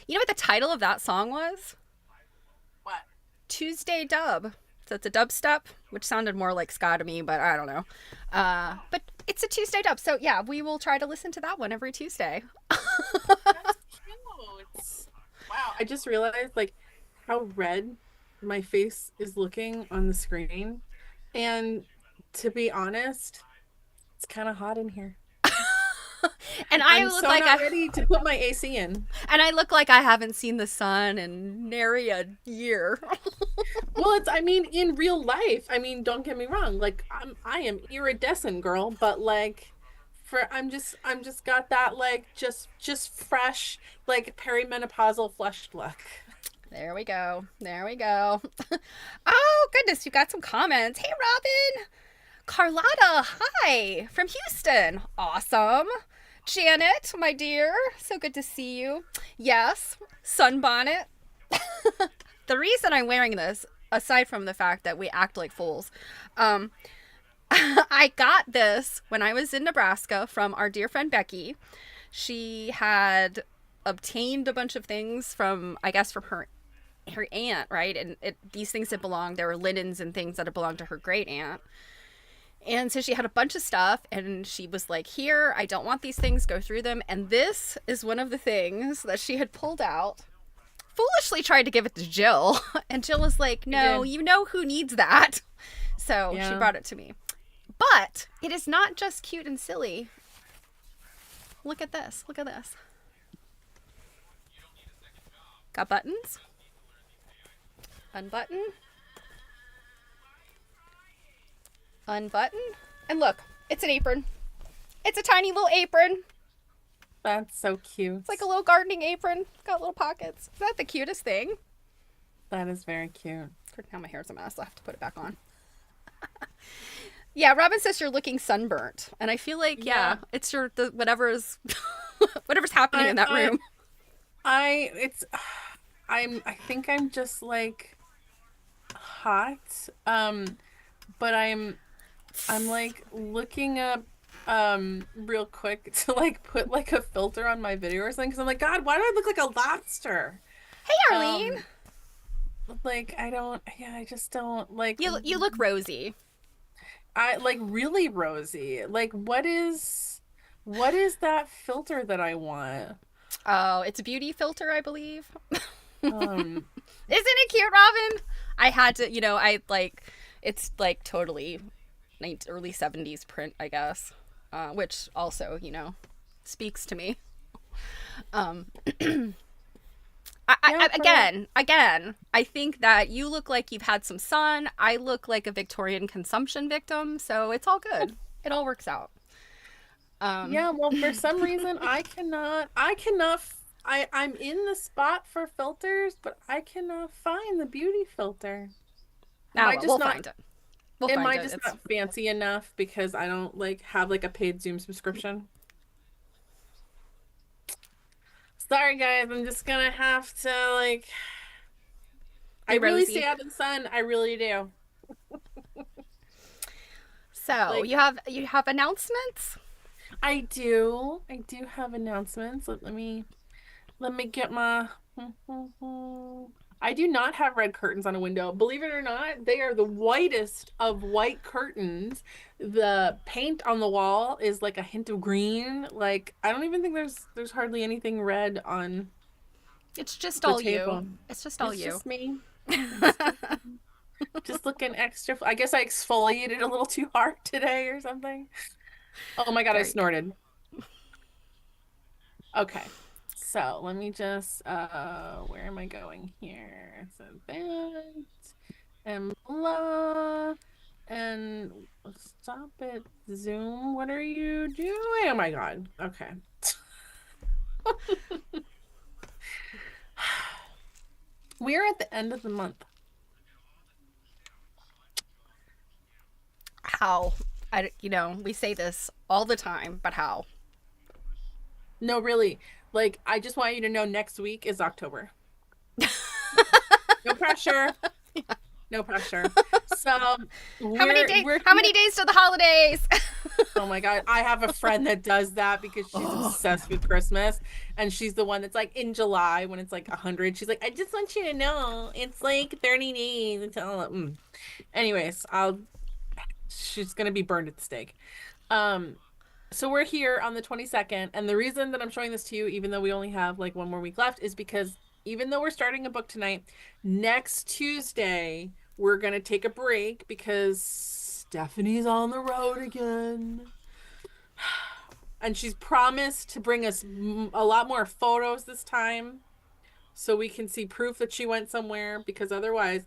You know what the title of that song was? What? Tuesday Dub. So it's a dubstep, which sounded more like ska to me, but I don't know. But it's a Tuesday dub. So yeah, we will try to listen to that one every Tuesday. That's cute. Wow, I just realized like how red my face is looking on the screen. And to be honest, it's kind of hot in here. And I I'm look so like not ready to put my AC in. I haven't seen the sun in nary a year. Well, I mean, in real life, I mean, don't get me wrong, like I am iridescent, girl, but like I'm just got that like just fresh, like perimenopausal flushed look. There we go. There we go. Oh, goodness, you got some comments. Hey, Robin. Carlotta, hi, from Houston. Awesome. Janet, my dear, so good to see you. Yes, sunbonnet. The reason I'm wearing this, aside from the fact that we act like fools, I got this when I was in Nebraska from our dear friend Becky. She had obtained a bunch of things from, I guess, from her aunt, right? And these things that belonged, there were linens and things that had belonged to her great aunt. And so she had a bunch of stuff, and she was like, here, I don't want these things, go through them. And this is one of the things that she had pulled out. Foolishly tried to give it to Jill, and Jill was like, no, you know who needs that. So she brought it to me. But it is not just cute and silly. Look at this. Look at this. Got buttons. Unbutton. Unbutton. And look, it's an apron. It's a tiny little apron. That's so cute. It's like a little gardening apron. It's got little pockets. Is that the cutest thing? That is very cute. Now my hair's a mess. I have to put it back on. Yeah, Robin says you're looking sunburnt. And I feel like, it's whatever's happening in that room. I think I'm just like hot. But I'm like looking up real quick to like put like a filter on my video or something because I'm like, God, why do I look like a lobster? Hey, Arlene. Like I just don't like. You look rosy. I like really rosy. Like what is that filter that I want? Oh, it's a beauty filter, I believe. Isn't it cute, Robin? I had to, it's like totally early 70s print, I guess, which also, speaks to me. Again, I think that you look like you've had some sun. I look like a Victorian consumption victim, so it's all good. It all works out. Yeah, well, for some reason, I'm in the spot for filters, but I cannot find the beauty filter. We'll find it. Am I just not fancy enough because I don't like have like a paid Zoom subscription? Sorry, guys. I'm just gonna have to like. I really stay out in the sun. I really do. So you have announcements? I do have announcements. Let me get my. I do not have red curtains on a window. Believe it or not, they are the whitest of white curtains. The paint on the wall is like a hint of green. Like I don't even think there's hardly anything red on. It's just all you. It's just all you. It's just me. Just looking extra. I guess I exfoliated a little too hard today or something. Oh my God, I snorted. Okay. So let me just, where am I going here? It's event and blah, and stop it, Zoom. What are you doing? Oh my God. Okay. We're at the end of the month. How? We say this all the time, but how? No, really. Like, I just want you to know next week is October. No pressure. No pressure. So how many days to the holidays? Oh my God. I have a friend that does that because she's Oh, obsessed with Christmas. And she's the one that's like in July when it's like 100. She's like, I just want you to know it's like 30 days until. Anyways, she's gonna be burned at the stake. Um, so we're here on the 22nd. And the reason that I'm showing this to you, even though we only have like one more week left, is because even though we're starting a book tonight, next Tuesday, we're gonna take a break because Stephanie's on the road again. And she's promised to bring us a lot more photos this time so we can see proof that she went somewhere, because otherwise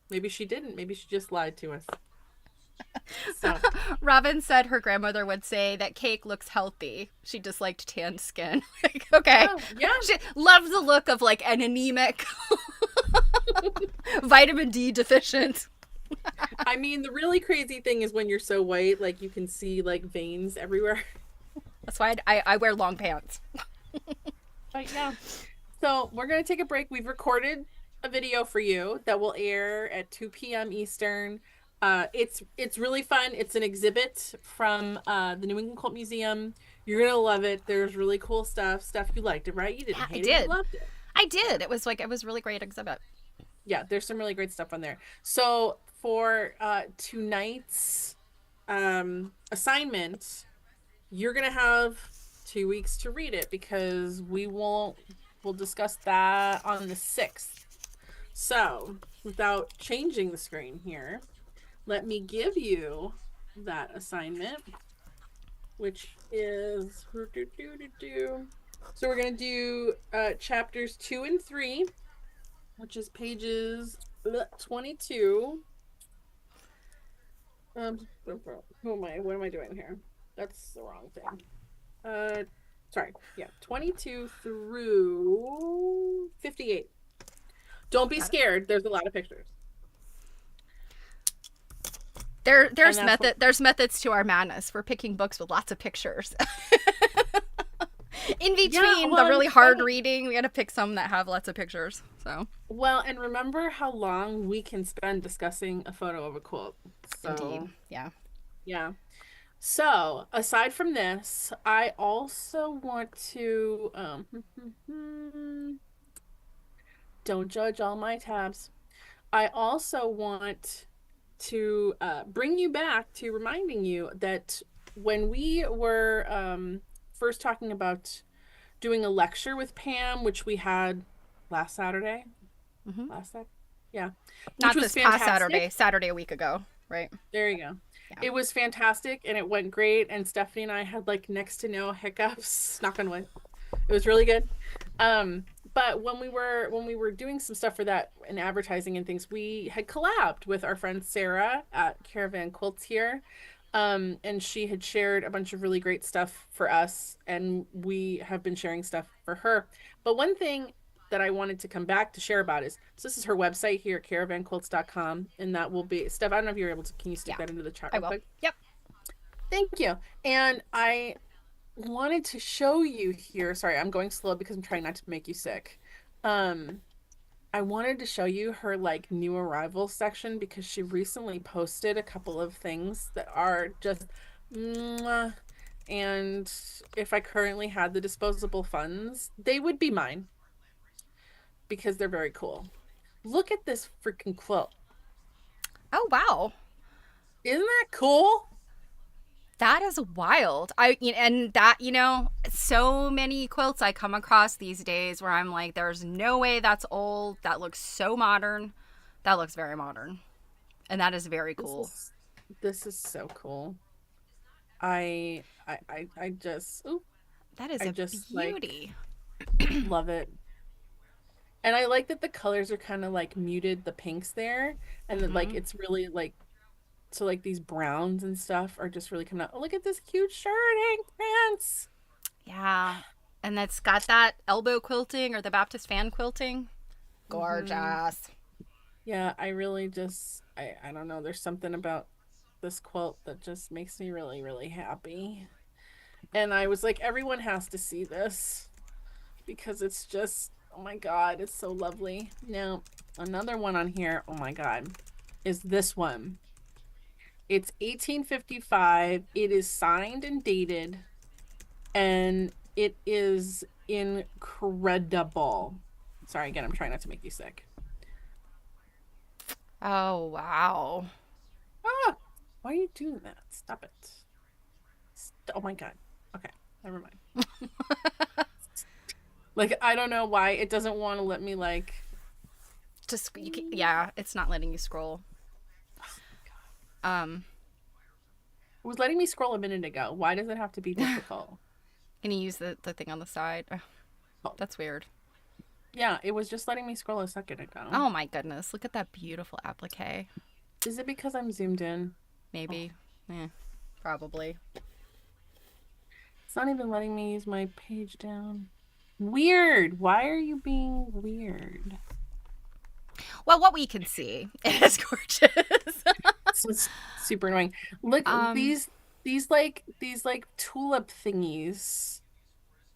maybe she didn't, maybe she just lied to us. So Robin said her grandmother would say that cake looks healthy. She disliked tanned skin. Like, okay. oh yeah. She loves the look of like an anemic, vitamin D deficient. I mean, the really crazy thing is when you're so white, like you can see like veins everywhere. That's why I wear long pants. But yeah, so we're gonna take a break. We've recorded a video for you that will air at 2 p.m. Eastern. It's really fun. It's an exhibit from the New England Quilt Museum. You're gonna love it. There's really cool stuff. You liked it, right? You didn't Yeah, I hate it. You did. loved it. I did. It was like it was really great exhibit. Yeah, there's some really great stuff on there. So for tonight's assignment, you're gonna have 2 weeks to read it because we'll discuss that on the 6th. So without changing the screen here, let me give you that assignment, which is so we're gonna do chapters 2 and 3, which is pages 22. What am I doing here? That's the wrong thing. Sorry. Yeah, 22 through 58. Don't be scared. There's a lot of pictures. There's methods to our madness. We're picking books with lots of pictures. In between the really hard reading, we got to pick some that have lots of pictures. So well, and remember how long we can spend discussing a photo of a quilt. So, indeed, yeah. Yeah. So, aside from this, I also want to don't judge all my tabs. I also want to bring you back to reminding you that when we were first talking about doing a lecture with Pam, which we had last Saturday. Mm-hmm. Last Saturday? Yeah. Not which was this past Saturday a week ago, right? There you go. Yeah. It was fantastic and it went great. And Stephanie and I had like next to no hiccups. Knock on wood. It was really good. But when we were doing some stuff for that and advertising and things, we had collabed with our friend Sarah at Caravan Quilts here. And she had shared a bunch of really great stuff for us, and we have been sharing stuff for her. But one thing that I wanted to come back to share about is, so this is her website here at caravanquilts.com, and that will be, Steph, I don't know if you're able to, can you stick that into the chat real quick? Yep. Thank you. And I wanted to show you here, sorry, I'm going slow because I'm trying not to make you sick. I wanted to show you her like new arrivals section because she recently posted a couple of things that are just mwah. And if I currently had the disposable funds, they would be mine because they're very cool. Look at this freaking quilt. Oh, wow. Isn't that cool? That is wild. And that, so many quilts I come across these days where I'm like, there's no way that's old. That looks so modern. That looks very modern. And that is very cool. This is so cool. I just, that is a beauty. Like, love it. And I like that the colors are kind of like muted, the pinks there, and then like it's really like, so like these browns and stuff are just really coming out. Oh, look at this cute shirting pants. Yeah. And that's got that elbow quilting or the Baptist fan quilting. Gorgeous. Yeah, I really just, I don't know. There's something about this quilt that just makes me really, really happy. And I was like, everyone has to see this because it's just, oh my God, it's so lovely. Now, another one on here, oh my God, is this one. It's 1855. It is signed and dated, and it is incredible. Sorry, again, I'm trying not to make you sick. Oh, wow. Ah, why are you doing that? Stop it. Oh my God. Okay, never mind. Like, I don't know why it doesn't want to let me like. Just yeah, it's not letting you scroll. Um, It was letting me scroll a minute ago. Why does it have to be difficult? can you use the thing on the side? Oh, Oh, that's weird. yeah, it was just letting me scroll a second ago. Oh my goodness, look at that beautiful applique. Is it because I'm zoomed in? Oh, Maybe. Yeah, probably. it's not even letting me use my page down. Weird. Why are you being weird? Well, what we can see is gorgeous. It's super annoying. Look, um, these like tulip thingies.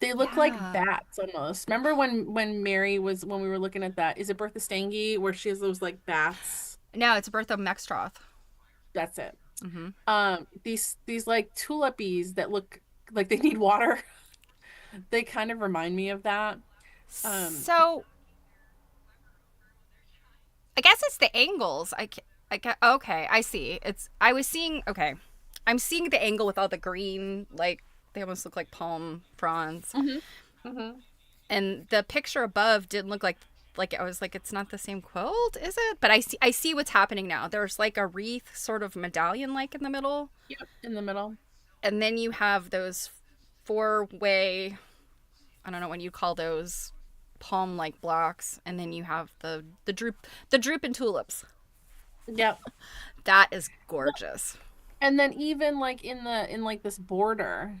They look like yeah. bats almost. Remember when Mary was when we were looking at that? Is it Bertha Stange where she has those like bats? No, it's Bertha Mextroth. That's it. Mm-hmm. These like tulipies that look like they need water. They kind of remind me of that. Um, So I guess it's the angles. Okay, I see. I was seeing. Okay, I'm seeing the angle with all the green, like they almost look like palm fronds, mhm, mhm. and the picture above didn't look like I was like it's not the same quilt, is it? But I see what's happening now. There's like a wreath, sort of medallion like in the middle, Yep, in the middle. and then you have those four-way. I don't know what you call those palm like blocks, and then you have the droop and tulips. Yep. That is Well, gorgeous. and then even like in like this border,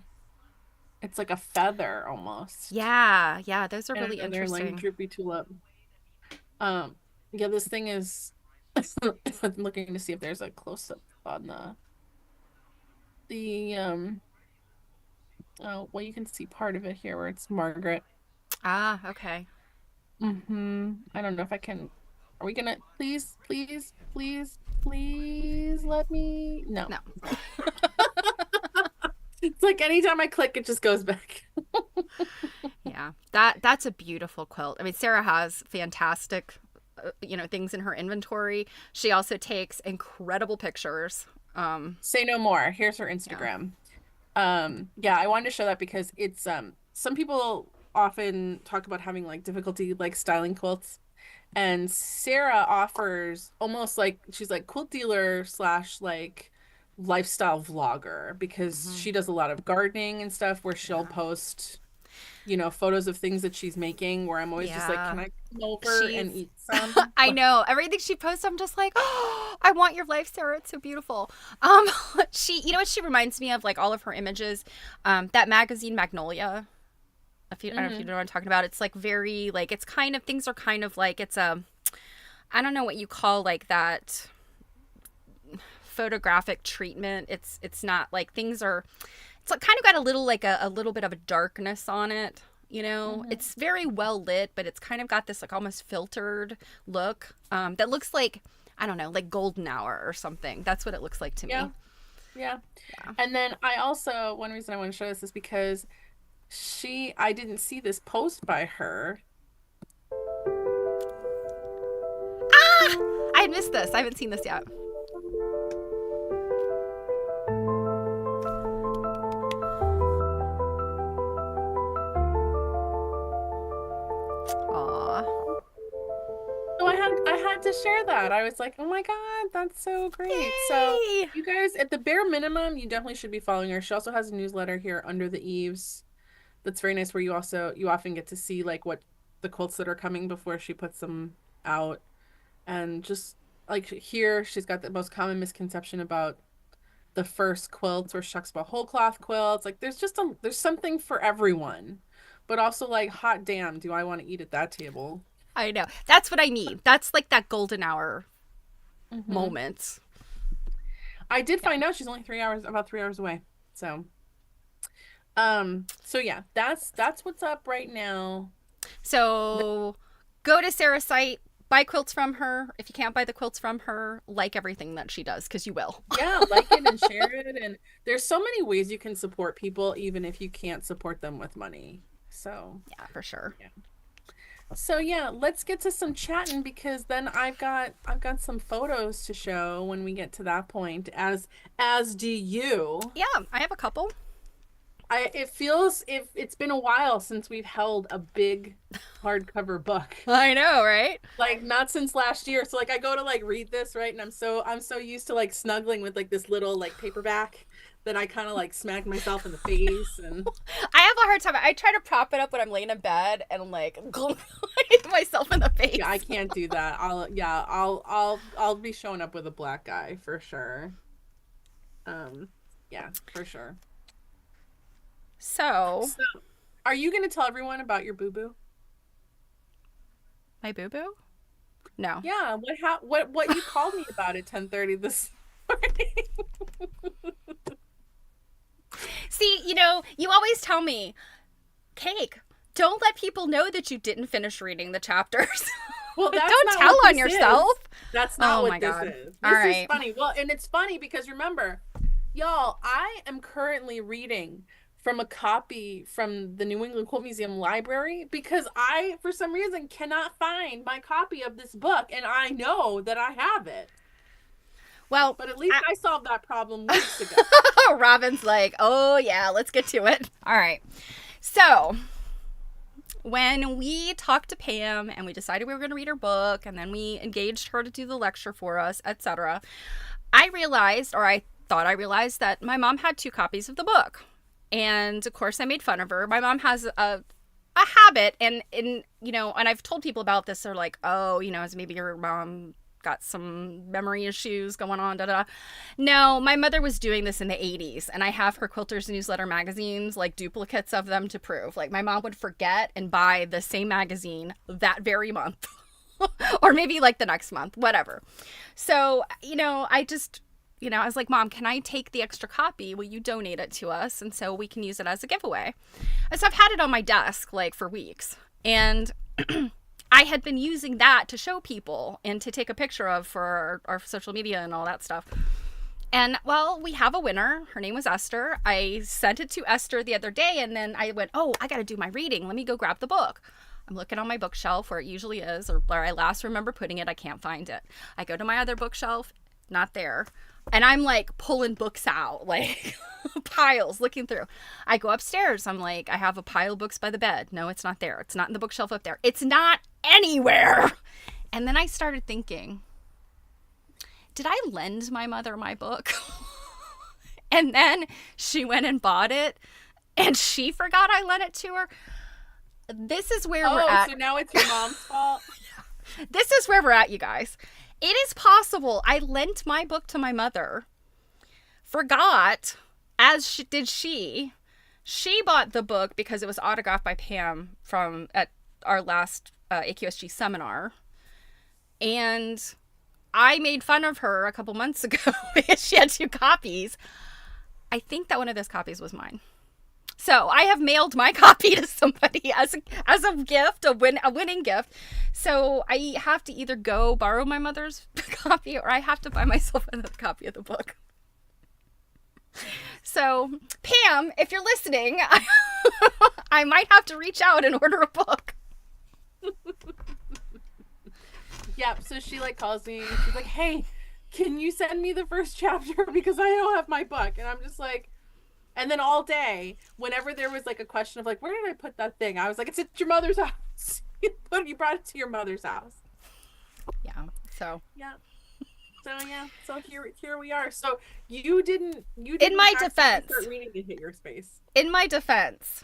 it's like a feather almost. Yeah, yeah, those are And really another like interesting. droopy tulip. Um, yeah, this thing is I'm looking to see if there's a close up on the oh well you can see part of it here where it's Margaret. Ah, okay. I don't know if I can. Are we gonna please let me? No. No. It's like anytime I click, it just goes back. Yeah. That's a beautiful quilt. I mean, Sarah has fantastic things in her inventory. She also takes incredible pictures. Say no more. Here's her Yeah. Instagram. Yeah, I wanted to show that because it's some people often talk about having like difficulty like styling quilts. And Sarah offers almost like she's like quilt dealer slash like lifestyle vlogger because Hmm. she does a lot of gardening and stuff where she'll Yeah. post, photos of things that she's making where I'm always just like, can Yeah. I come over and She's eat some? I know. Everything she posts, I'm just like, oh, I want your life, Sarah. It's so beautiful. She, you know what she reminds me of? Like all of her images, that magazine Magnolia. If you, I don't know if you Hmm. know what I'm talking about. It's like very, like, it's kind of, things are kind of like, it's a, I don't know what you call like that photographic treatment. It's not like things are, it's like kind of got a little, like a little bit of a darkness on it. Hmm. It's very well lit, but it's kind of got this like almost filtered look that looks like, I don't know, like golden hour or something. That's what it looks like to Yeah, me. yeah. Yeah. And then I also, one reason I want to show this is because I didn't see this post by her. Ah, I missed this. I haven't seen this yet. Aw. So I had to share that. I was like, "Oh my God, that's so great." So, Yay. you guys, at the bare minimum, you definitely should be following her. She also has a newsletter here under the eaves. That's very nice where you often get to see like what the quilts that are coming before she puts them out. And just like here, she's got the most common misconception about the first quilts where she talks about whole cloth quilts. Like there's something for everyone. But also like hot damn, do I want to eat at that table? I know. That's what I need. That's like that golden hour Hmm. moment. I did Yeah. find out she's only about 3 hours away. So yeah, that's what's up right now. The- So go to Sarah's site, buy quilts from her. If you can't buy the quilts from her, like everything that she does, because you will. Yeah, like it and share it. And there's so many ways you can support people, even if you can't support them with money. So Yeah, for sure. yeah. So yeah, let's get to some chatting because then I've got some photos to show when we get to that point, as do you. Yeah, I have a couple. It feels if it's been a while since we've held a big hardcover book. I know, right? Like not since last year. So like I go to like read this, right? And I'm so used to like snuggling with like this little like paperback that I kind of like smack myself in the face and I have a hard time. I try to prop it up when I'm laying in bed and like hit myself in the face. yeah, I can't do that. I'll be showing up with a black eye for sure. Yeah, for sure. So, So, are you going to tell everyone about your boo-boo? my boo-boo? No. Yeah, what you called me about at 10:30 this morning. See, you always tell me, Cake, don't let people know that you didn't finish reading the chapters. Well, that's don't not tell what on this yourself. is. That's not Oh what my this God. is. All This is right. funny. Well, and it's funny because remember, y'all, I am currently reading from a copy from the New England Quilt Museum library because I, for some reason, cannot find my copy of this book, and I know that I have it. Well, But at least I solved that problem weeks ago. Robin's like, oh yeah, let's get to it. All right. So, when we talked to Pam and we decided we were going to read her book and then we engaged her to do the lecture for us, etc., I realized, or I thought I realized, that my mom had 2 copies of the book. And of course I made fun of her. My mom has a habit, and I've told people about this. They're like, oh, is maybe your mom got some memory issues going on, No, my mother was doing this in the 80s, and I have her Quilters Newsletter magazines, like duplicates of them to prove. Like, my mom would forget and buy the same magazine that very month. Or maybe like the next month, whatever. So, I was like, Mom, can I take the extra copy? Will you donate it to us? And so we can use it as a giveaway. And so I've had it on my desk like for weeks. And I had been using that to show people and to take a picture of for our social media and all that stuff. And well, we have a winner. Her name was Esther. I sent it to Esther the other day, and then I went, oh, I got to do my reading. Let me go grab the book. I'm looking on my bookshelf where it usually is, or where I last remember putting it. I can't find it. I go to my other bookshelf, not there. And I'm like pulling books out, like piles, looking through. I go upstairs. I'm like, I have a pile of books by the bed. No, it's not there. It's not in the bookshelf up there. It's not anywhere. And then I started thinking, did I lend my mother my book? And then she went and bought it, and she forgot I lent it to her. This is where we're at. Oh, so now it's your mom's fault? This is where we're at, you guys. It is possible I lent my book to my mother, forgot, as did she. She bought the book because it was autographed by Pam at our last AQSG seminar. And I made fun of her a couple months ago because she had 2 copies. I think that one of those copies was mine. So I have mailed my copy to somebody as a gift, a winning gift. So I have to either go borrow my mother's copy, or I have to buy myself another copy of the book. So Pam, if you're listening, I might have to reach out and order a book. Yeah, so she like calls me and she's like, hey, can you send me the first chapter because I don't have my book? And I'm just like, and then all day, whenever there was like a question of like, where did I put that thing? I was like, it's at your mother's house. You brought it to your mother's house. Yeah. So here we are. So you didn't in my defense, start reading to hit your space. In my defense,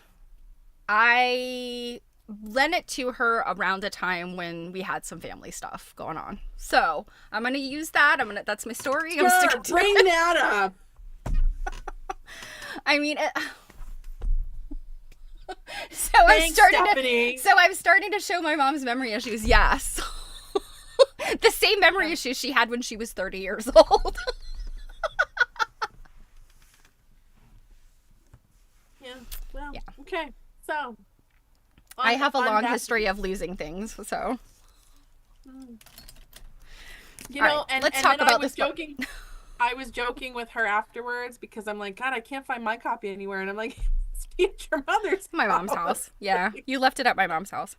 I lent it to her around a time when we had some family stuff going on. So I'm gonna use that. That's my story. I'm sticking to bring it. That up. I mean, Thanks, I'm starting to show my mom's memory issues. Yes. The same memory issues she had when she was 30 years old. Yeah. Well, yeah. Okay. So I have a long history of losing things, so. Mm. All right, let's And talk then about this book. I was joking with her afterwards because I'm like, God, I can't find my copy anywhere. And I'm like, it's at your mother's My mom's house. house. Yeah, you left it at my mom's house.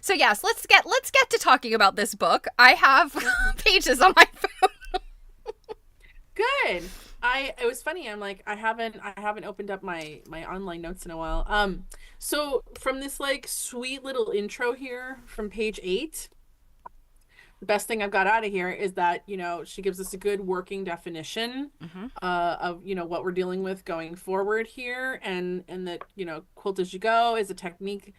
So yes, let's get to talking about this book. I have pages on my phone. Good. It was funny. I'm like, I haven't opened up my online notes in a while. So from this like sweet little intro here from page 8, the best thing I've got out of here is that, she gives us a good working definition Mm-hmm. of, what we're dealing with going forward here, and that, quilt as you go is a technique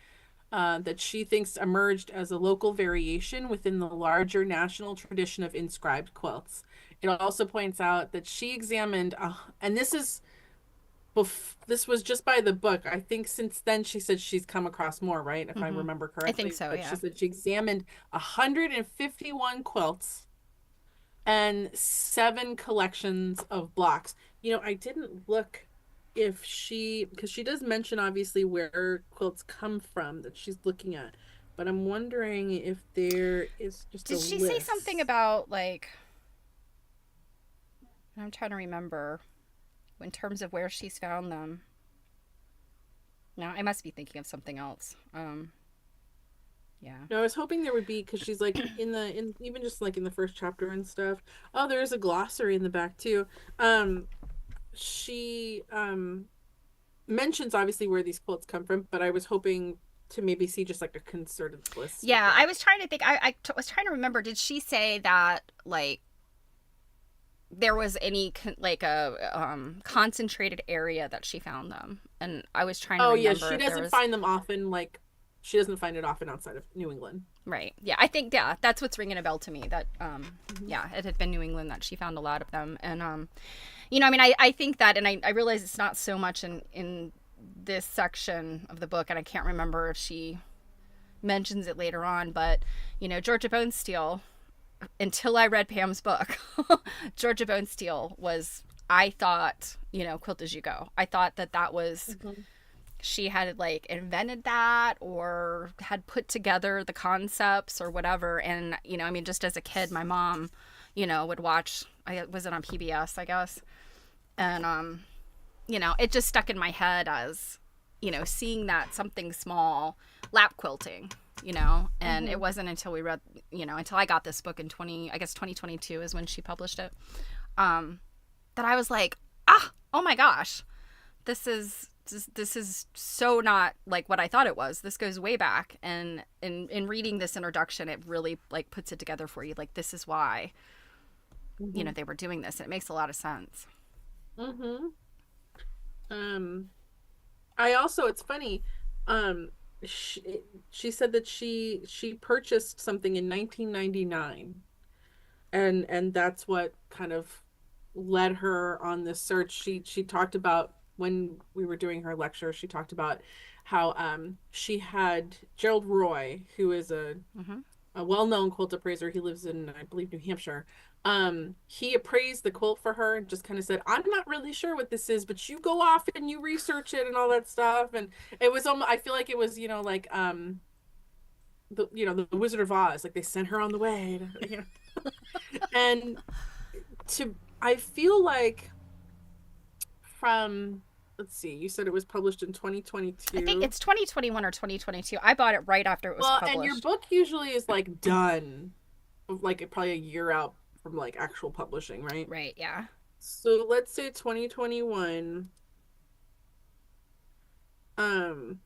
that she thinks emerged as a local variation within the larger national tradition of inscribed quilts. It also points out that she examined, and this was just by the book. I think since then she said she's come across more, right? If I Mm-hmm. remember I think correctly. so. But she Yeah. said she examined 151 quilts and 7 collections of blocks. I didn't look if because she does mention obviously where quilts come from that she's looking at, but I'm wondering if there is just a Did she say something list. about like? I'm trying to remember in terms of where she's found them. No, I must be thinking of something else. Yeah. No, I was hoping there would be, because she's like in even just like in the first chapter and stuff. Oh, there's a glossary in the back too. She mentions obviously where these quilts come from, but I was hoping to maybe see just like a concerted list of Yeah, I like. was trying to think. Was trying to remember. Did she say that like there was any like a concentrated area that she found them? And I was trying to Oh yeah, remember she if there doesn't was. find them often. Like, she doesn't find it often outside of New England. Right. Yeah, I think that's what's ringing a bell to me. That Hmm. yeah, it had been New England that she found a lot of them, and I mean, I think that, and I realize it's not so much in this section of the book, and I can't remember if she mentions it later on, but Georgia Bonesteel, until I read Pam's book, Georgia Bonesteel was, I thought, quilt as you go. I thought that was, Hmm. she had like invented that or had put together the concepts or whatever. And, I mean, just as a kid, my mom, would watch, was it on PBS, I guess? And, it just stuck in my head as, seeing that something small, lap quilting, and it Hmm. wasn't until we read, until I got this book in 2022 is when she published it, um, that I was like, oh my gosh, this is so not like what I thought it was. This goes way back, and in reading this introduction, it really like puts it together for you. Like, this is why, Hmm. they were doing this. And it makes a lot of sense. Hmm. Um, I also, it's funny. Um, she said that she purchased something in 1999, and that's what kind of led her on this search. She talked about, when we were doing her lecture, she talked about how she had Gerald Roy, who is Mm-hmm. a well-known quilt appraiser. He lives in, I believe, New Hampshire. He appraised the quilt for her and just kind of said, I'm not really sure what this is, but you go off and you research it and all that stuff. And it was almost, I feel like it was, like the Wizard of Oz, like they sent her on the way and to I feel like from, let's see, you said it was published in I think 2022. it's 2021 or 2022. I bought it right after it was Well, and your published. book usually is like done, like probably a year out from like actual publishing, right? Right, yeah. So let's say 2021. Um,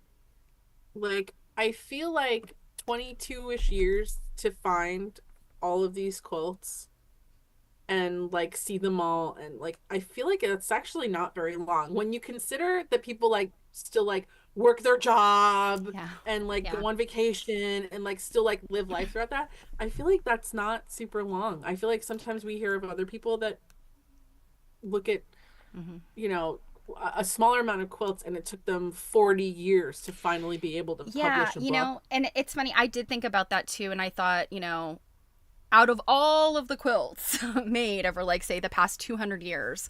like I feel like 22-ish years to find all of these quilts and like see them all, and like I feel like it's actually not very long when you consider that people like still like work their job Yeah. and like Yeah. go on vacation and like still like live life throughout that. I feel like that's not super long. I feel like sometimes we hear of other people that look at, Mm-hmm. you know a smaller amount of quilts, and it took them 40 years to finally be able to Yeah, publish a book. and it's funny. I did think about that too, and I thought, out of all of the quilts made over, like, say, the past 200 years,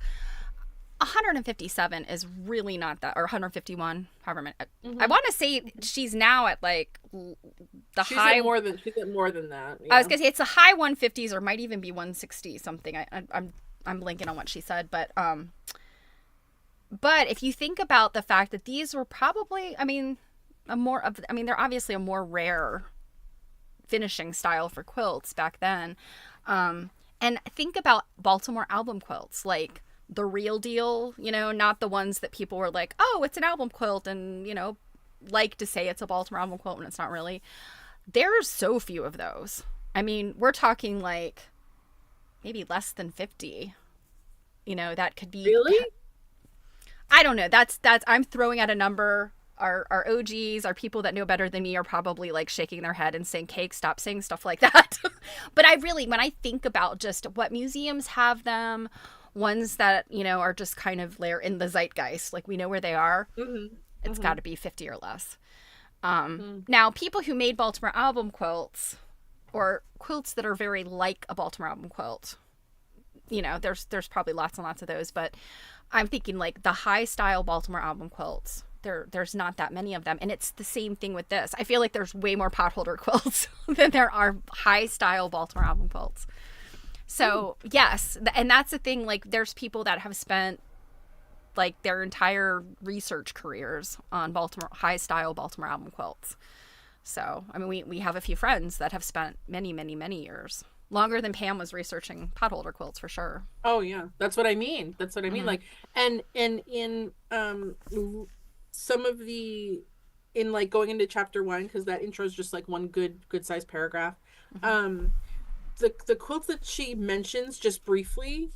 157 is really not that, or 151, however many. I Hmm. want to say she's now at like the She's high. at more than that. I was Yeah. gonna say it's the high 150s, or might even be 160 something. I'm blanking on what she said, but if you think about the fact that these were probably, I mean, they're obviously a more rare finishing style for quilts back then. And think about Baltimore album quilts, like the real deal, not the ones that people were like, oh, it's an album quilt, and, like to say it's a Baltimore album quilt when it's not really. There's so few of those. I mean, we're talking like maybe less than 50, that could be. Really? I don't know. I'm throwing out a number. Our OGs, our people that know better than me, are probably like shaking their head and saying, "Cake, stop saying stuff like that." But when I think about just what museums have them, ones that are just kind of layer in the zeitgeist, like we know where they are, Hmm. it's got Hmm. to be 50 or less. Hmm. Now, people who made Baltimore album quilts, or quilts that are very like a Baltimore album quilt, there's probably lots and lots of those, but I'm thinking like the high style Baltimore album quilts. There's not that many of them, and it's the same thing with this. I feel like there's way more potholder quilts than there are high style Baltimore album quilts. So yes, and that's the thing. Like, there's people that have spent like their entire research careers on Baltimore high style Baltimore album quilts. So I mean, we have a few friends that have spent many, many, many years, longer than Pam was researching potholder quilts for sure. Oh yeah, that's what I mean. That's what I mean. Mm-hmm. Like, and in some of the in like going into chapter one, because that intro is just like one good sized paragraph. Mm-hmm. Um, the quilts that she mentions just briefly,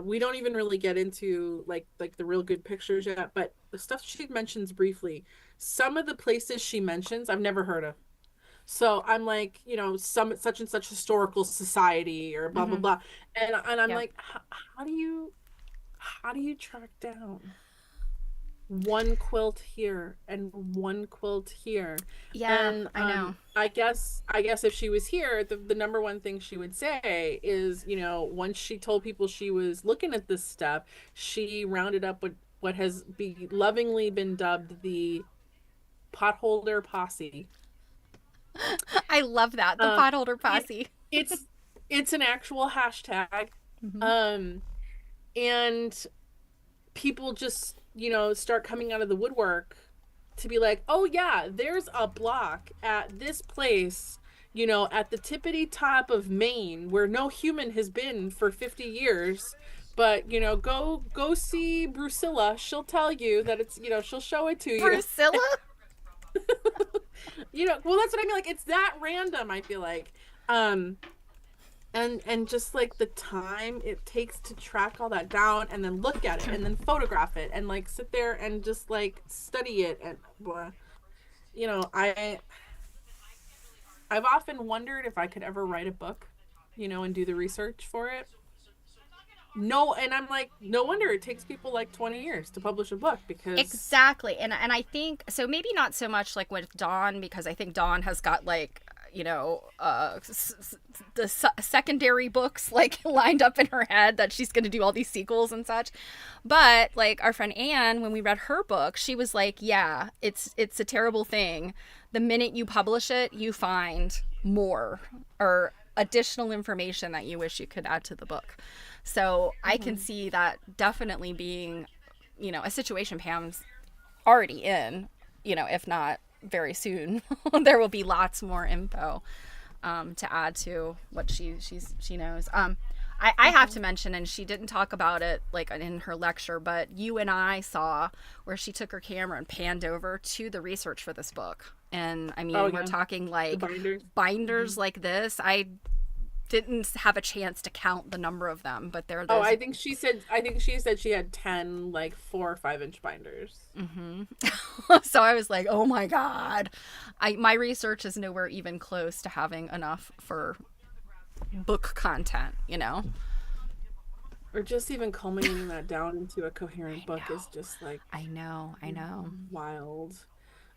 we don't even really get into like the real good pictures yet, but the stuff she mentions briefly, some of the places she mentions I've never heard of. So I'm like, some such and such historical society or blah blah Mm-hmm. blah, and I'm Yep. like, how do you track down one quilt here and one quilt here? Yeah, And I know. I guess if she was here, the number one thing she would say is, once she told people she was looking at this stuff, she rounded up what has be lovingly been dubbed the potholder posse. I love that, the Um, potholder it posse. it's it's an actual hashtag. Mm-hmm. Um, and people just, start coming out of the woodwork to be like, oh yeah, there's a block at this place, at the tippity top of Maine where no human has been for 50 years. But, go see Drusilla. She'll tell you that it's, she'll show it to you. Drusilla? Well, that's what I mean. Like, it's that random, I feel like. Um, and just like the time it takes to track all that down and then look at it and then photograph it and like sit there and just like study it and blah. you know i I've often wondered if I could ever write a book, and do the research for it. No, and I'm like, no wonder it takes people like 20 years to publish a book because Exactly. And I think so, maybe not so much like with Dawn, because I think Dawn has got like, the secondary books like lined up in her head that she's going to do all these sequels and such. But like our friend Anne, when we read her book, she was like, yeah, it's a terrible thing. The minute you publish it, you find more or additional information that you wish you could add to the book. So I can Mhm. see that definitely being, a situation Pam's already in, if not very soon. There will be lots more info to add to what she knows. I have Mhm. to mention, and she didn't talk about it like in her lecture, but you and I saw where she took her camera and panned over to the research for this book. And I Oh mean, we're yeah, talking the like binders. binders Mhm. like this. I didn't have a chance to count the number of them, but Oh, there's. I think she said she had 10 like 4 or 5 inch binders. Hmm. So I was like, oh my god, my research is nowhere even close to having enough for book content. Or just even culminating that down into a coherent I book is know, just like I know. wild.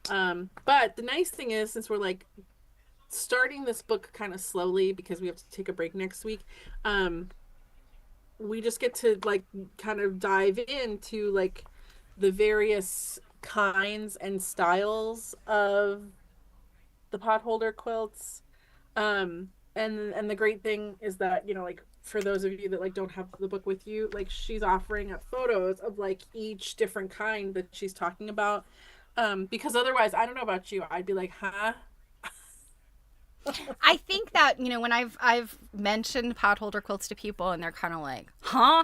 But the nice thing is, since we're like starting this book kind of slowly because we have to take a break next week, um, we just get to like kind of dive into like the various kinds and styles of the potholder quilts. And the great thing is that, you know, like for those of you that like don't have the book with you, like she's offering up photos of like each different kind that she's talking about. Because otherwise, I don't know about you, I'd be like, huh? I think that, you know, when I've mentioned potholder quilts to people and they're kind of like, huh?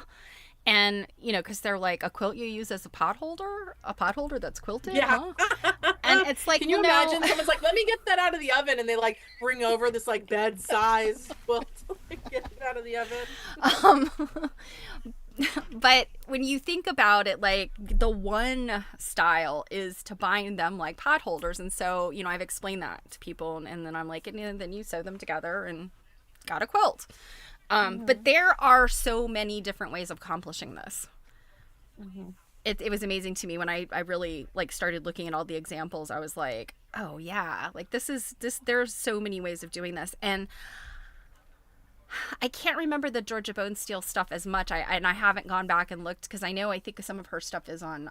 And, you know, because they're like, a quilt you use as a potholder that's quilted, Yeah. huh? And it's like, Can well, you no. imagine someone's like, let me get that out of the oven, and they like bring over this like bed size quilt to like, get it out of the oven? um, but when you think about it, like the one style is to bind them like potholders. And so, you know, I've explained that to people and then I'm like, and then you sew them together and got a quilt. But Mm-hmm. there are so many different ways of accomplishing this. Mm-hmm. It was amazing to me when I really like started looking at all the examples. I was like, oh yeah, like this there's so many ways of doing this. And I can't remember the Georgia Bone Steel stuff as much. I haven't gone back and looked because I think some of her stuff is on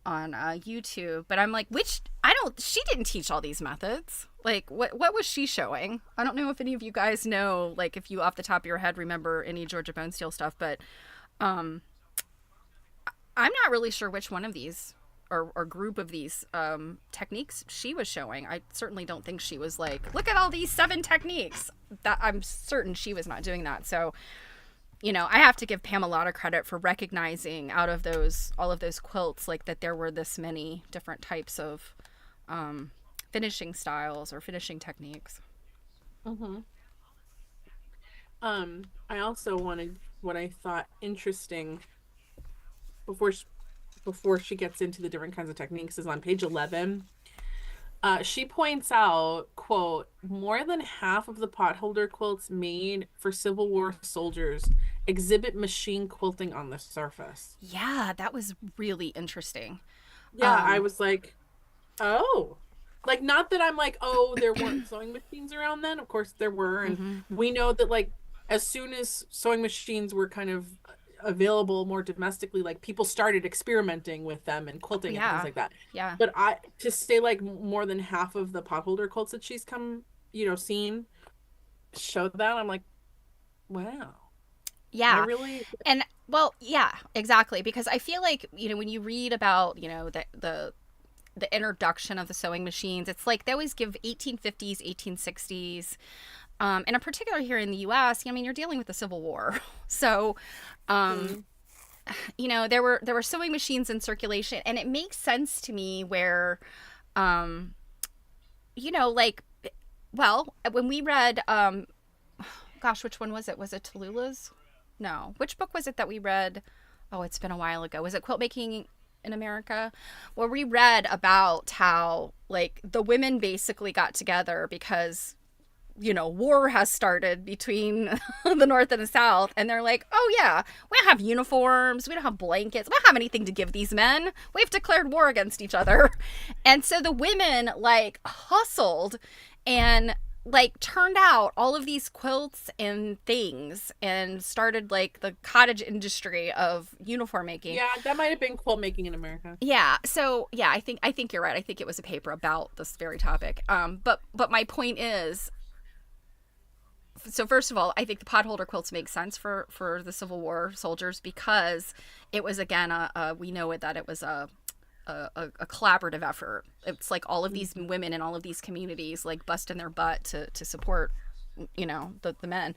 YouTube. But I'm like, which I don't. She didn't teach all these methods. Like, what was she showing? I don't know if any of you guys know. Like, if you off the top of your head remember any Georgia Bone Steel stuff, but um, I'm not really sure which one of these or group of these techniques she was showing. I certainly don't think she was like, look at all these 7 techniques. That I'm certain she was not doing that. So, you know, I have to give Pam a lot of credit for recognizing out of those all of those quilts, like that there were this many different types of finishing styles or finishing techniques. Mm-hmm. I also wanted what I thought interesting before before she gets into the different kinds of techniques is on page 11. She points out, quote, more than half of the potholder quilts made for Civil War soldiers exhibit machine quilting on the surface. Yeah, that was really interesting. Yeah, I Um, was like, oh. Like, not that I'm like, oh, there weren't sewing machines around then. Of course there were. And mm-hmm. we know that, like, as soon as sewing machines were kind of available more domestically, like, people started experimenting with them and Oh, quilting and things yeah, like that. yeah. But I, to say, like, more than half of the potholder quilts that she's come, you know, seen show that, I'm like, wow. I Yeah. really, And well, yeah, exactly. Because I feel like, you know, when you read about, you know, the introduction of the sewing machines, it's like they always give 1850s, 1860s. And in particular here in the US, I mean, you're dealing with the Civil War. So, um, mhm. you know, there were sewing machines in circulation, and it makes sense to me where um, you know, like well, when we read gosh, which one was it? Was it Tallulah's? No. Which book was it that we read? Oh, it's been a while ago. Was it Quilt Making in America? Where we read about how, like, the women basically got together because, you know, war has started between the North and the South. And they're like, oh, yeah, we don't have uniforms. We don't have blankets. We don't have anything to give these men. We've declared war against each other. And so the women, like, hustled and like turned out all of these quilts and things and started like the cottage industry of uniform making. Yeah, that might have been quilt making in America. Yeah, so yeah, I think you're right. I think it was a paper about this very topic. But my point is, so first of all, I think the potholder quilts make sense for the Civil War soldiers because it was again we know it that it was a collaborative effort. It's like all of these Mhm. women in all of these communities like busting their butt to support, you know, the men.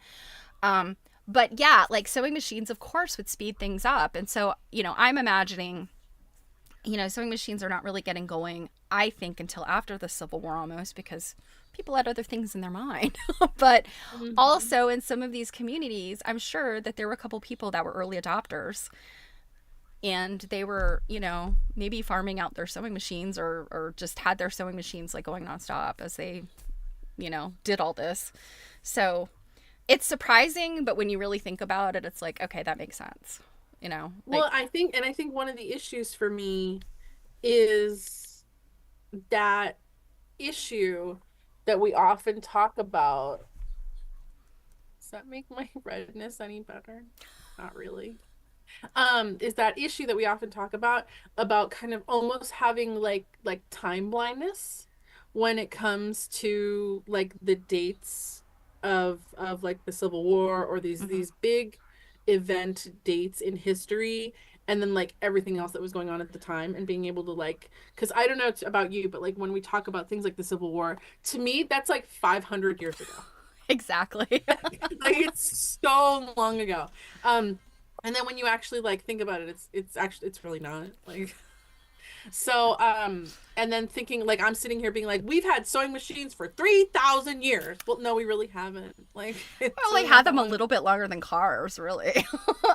Um, but yeah, like sewing machines, of course, would speed things up. And so, you know, I'm imagining, you know, sewing machines are not really getting going, I think, until after the Civil War almost because people had other things in their mind. But Mhm. also in some of these communities, I'm sure that there were a couple people that were early adopters and they were, you know, maybe farming out their sewing machines or just had their sewing machines like going nonstop as they, you know, did all this. So it's surprising, but when you really think about it, it's like, okay, that makes sense. You know, Well, like, I think one of the issues for me is that issue that we often talk about Does that make my redness any better? Not really. Is that issue that we often talk about kind of almost having like time blindness when it comes to like the dates of like the Civil War or Mm-hmm. these big event dates in history, and then like everything else that was going on at the time, and being able to like, because I don't know about you, but like when we talk about things like the Civil War, to me that's like 500 years ago. Exactly. Like it's so long ago. And then when you actually like think about it, it's actually it's really not like so. And then thinking like I'm sitting here being like, we've had sewing machines for 3,000 years. Well, no, we really haven't. Like it's Well, they really had not that them a long. little bit longer than cars, really.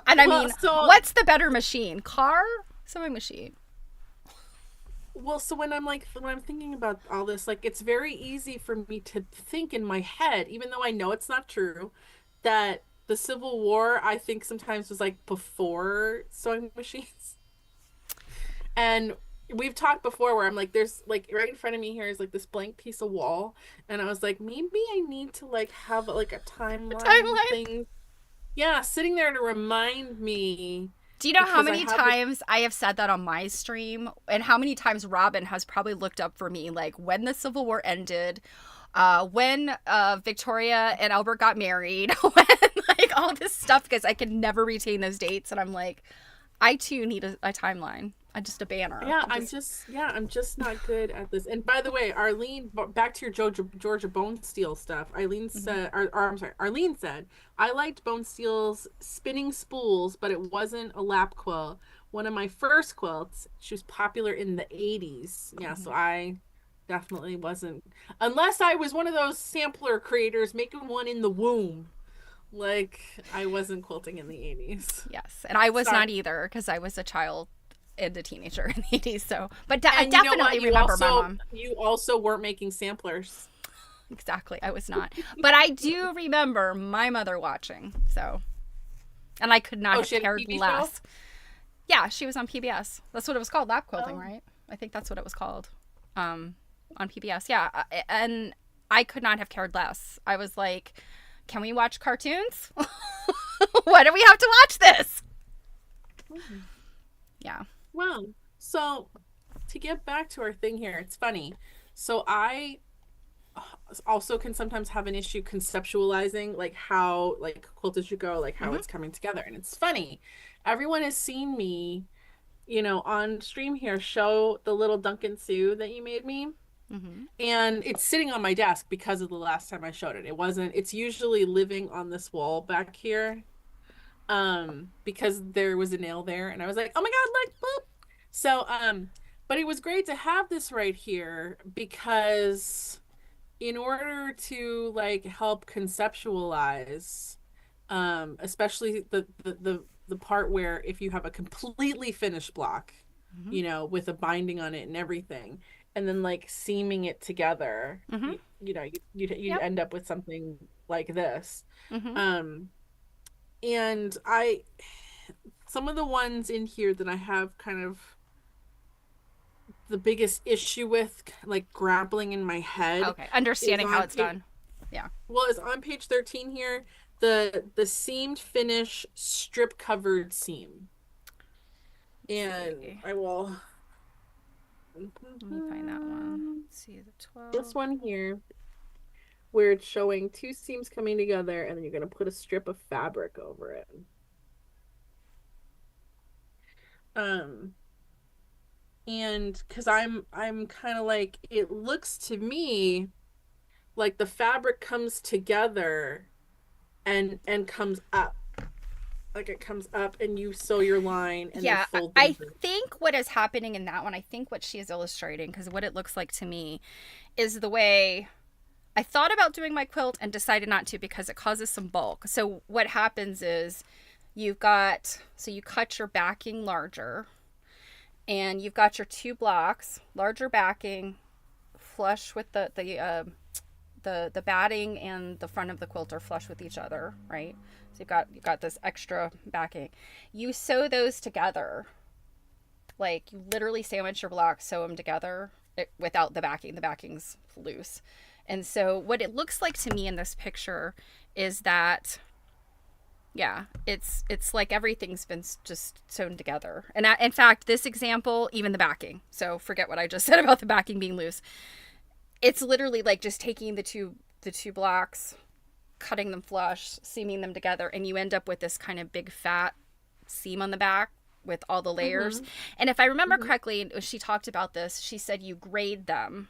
And I Well, mean, so what's the better machine? Car? Sewing machine. so when I'm thinking about all this, like it's very easy for me to think in my head, even though I know it's not true, that the Civil War I think sometimes was like before sewing machines. And we've talked before where I'm like, there's like right in front of me here is like this blank piece of wall. And I was like, maybe I need to like have like a A timeline timeline. thing. Yeah, sitting there to remind me Do you know how because I many have this. times I have said that on my stream, and how many times Robin has probably looked up for me, like when the Civil War ended, when Victoria and Albert got married, when like all this stuff, because I can never retain those dates, and I'm like, I too need a timeline, just a banner. Yeah, I'm just I'm just not good at this. And by the way, Arlene, back to your Georgia Bone Steel stuff. Eileen Mhm. said, or I'm sorry, Arlene said, I liked Bone Steel's spinning spools, but it wasn't a lap quilt. One of my first quilts. She was popular in the 80s. Yeah, so Mhm. I definitely wasn't, unless I was one of those sampler creators making one in the womb. Like I wasn't quilting in the 80s. Yes, and I was Sorry. not either because I was a child and a teenager in the 80s. So, but I And you know definitely what? remember my mom. You also weren't making samplers. Exactly, I was not. But I do remember my mother watching. So, and I could not Oh, have she had a cared TV show? less. Yeah, she was on PBS. That's what it was called, lap quilting, Oh. right? I think that's what it was called. On PBS. Yeah, and I could not have cared less. I was like, "Can we watch cartoons? Why do we have to watch this?" Mhm. Yeah. Wow. So to get back to our thing here, it's funny. So I also can sometimes have an issue conceptualizing like how like quilted should go, like how Mhm. it's coming together. And it's funny. Everyone has seen me, on stream here show the little Duncan Sue that you made me. Mhm. And it's sitting on my desk because of the last time I showed it. It wasn't, it's usually living on this wall back here. Because there was a nail there and I was like, oh my God, like boop. So but it was great to have this right here because in order to like help conceptualize, especially the part where if you have a completely finished block, Mhm. with a binding on it and everything, and then like seaming it together, Mhm. you'd Yep. end up with something like this. Mhm. Um, and I some of the ones in here that I have kind of the biggest issue with, like grappling in my head, Okay. is Understanding how on it's done. Yeah. is on page 13 here, the seamed finish strip covered seam. Let's And see. I will Let me find that one. Let's see the this 12. one here where it's showing two seams coming together and then you're going to put a strip of fabric over it. Um and because I'm kind of like, it looks to me like the fabric comes together and comes up, like it comes up and you sew your line and then Yeah, fold I them through. think what is happening in that one, I think what she is illustrating, because what it looks like to me is the way I thought about doing my quilt and decided not to because it causes some bulk. So what happens is you cut your backing larger and you've got your two blocks, larger backing, flush with the batting and the front of the quilt are flush with each other, right? So you've got this extra backing. You sew those together, like you literally sandwich your blocks, sew them together without the backing. The backing's loose. And so what it looks like to me in this picture is that yeah, it's like everything's been just sewn together. And in fact, this example, even the backing. So forget what I just said about the backing being loose. It's literally like just taking the two blocks, cutting them flush, seaming them together, and you end up with this kind of big fat seam on the back with all the layers. Mm-hmm. And if I remember Mm-hmm. correctly, she talked about this. She said you grade them,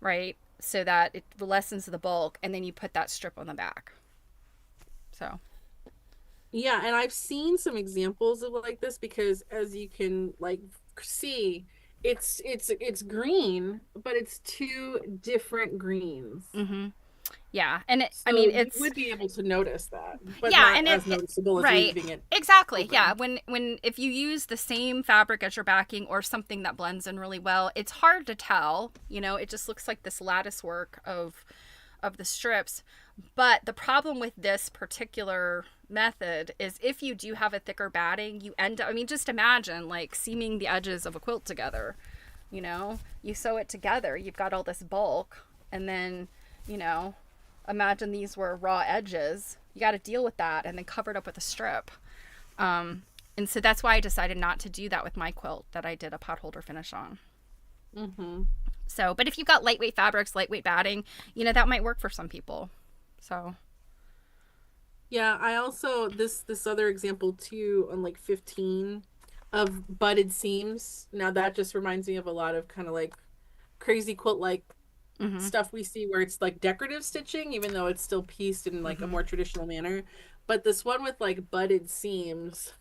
right? So that it lessens the bulk, and then you put that strip on the back. So, Yeah, and I've seen some examples of like this because as you can like see, it's green, but it's two different greens. mm-hmm. Yeah. And I So mean, you it's would be able to notice that, but yeah, not and as it noticeable as right. leaving it Exactly. Yeah. open. When if you use the same fabric as your backing or something that blends in really well, it's hard to tell. It just looks like this lattice work of the strips. But the problem with this particular method is if you do have a thicker batting, you end up, I mean, just imagine like seaming the edges of a quilt together. You sew it together, you've got all this bulk, and then, you know, imagine these were raw edges. You got to deal with that and then cover it up with a strip. And so that's why I decided not to do that with my quilt that I did a potholder finish on. Mm-hmm. So, but if you've got lightweight fabrics, lightweight batting, that might work for some people. So, Yeah, I also this other example too on like 15 of butted seams. Now that just reminds me of a lot of kind of like crazy quilt like mm-hmm, stuff we see where it's like decorative stitching, even though it's still pieced in like a mm-hmm. more traditional manner. But this one with like butted seams,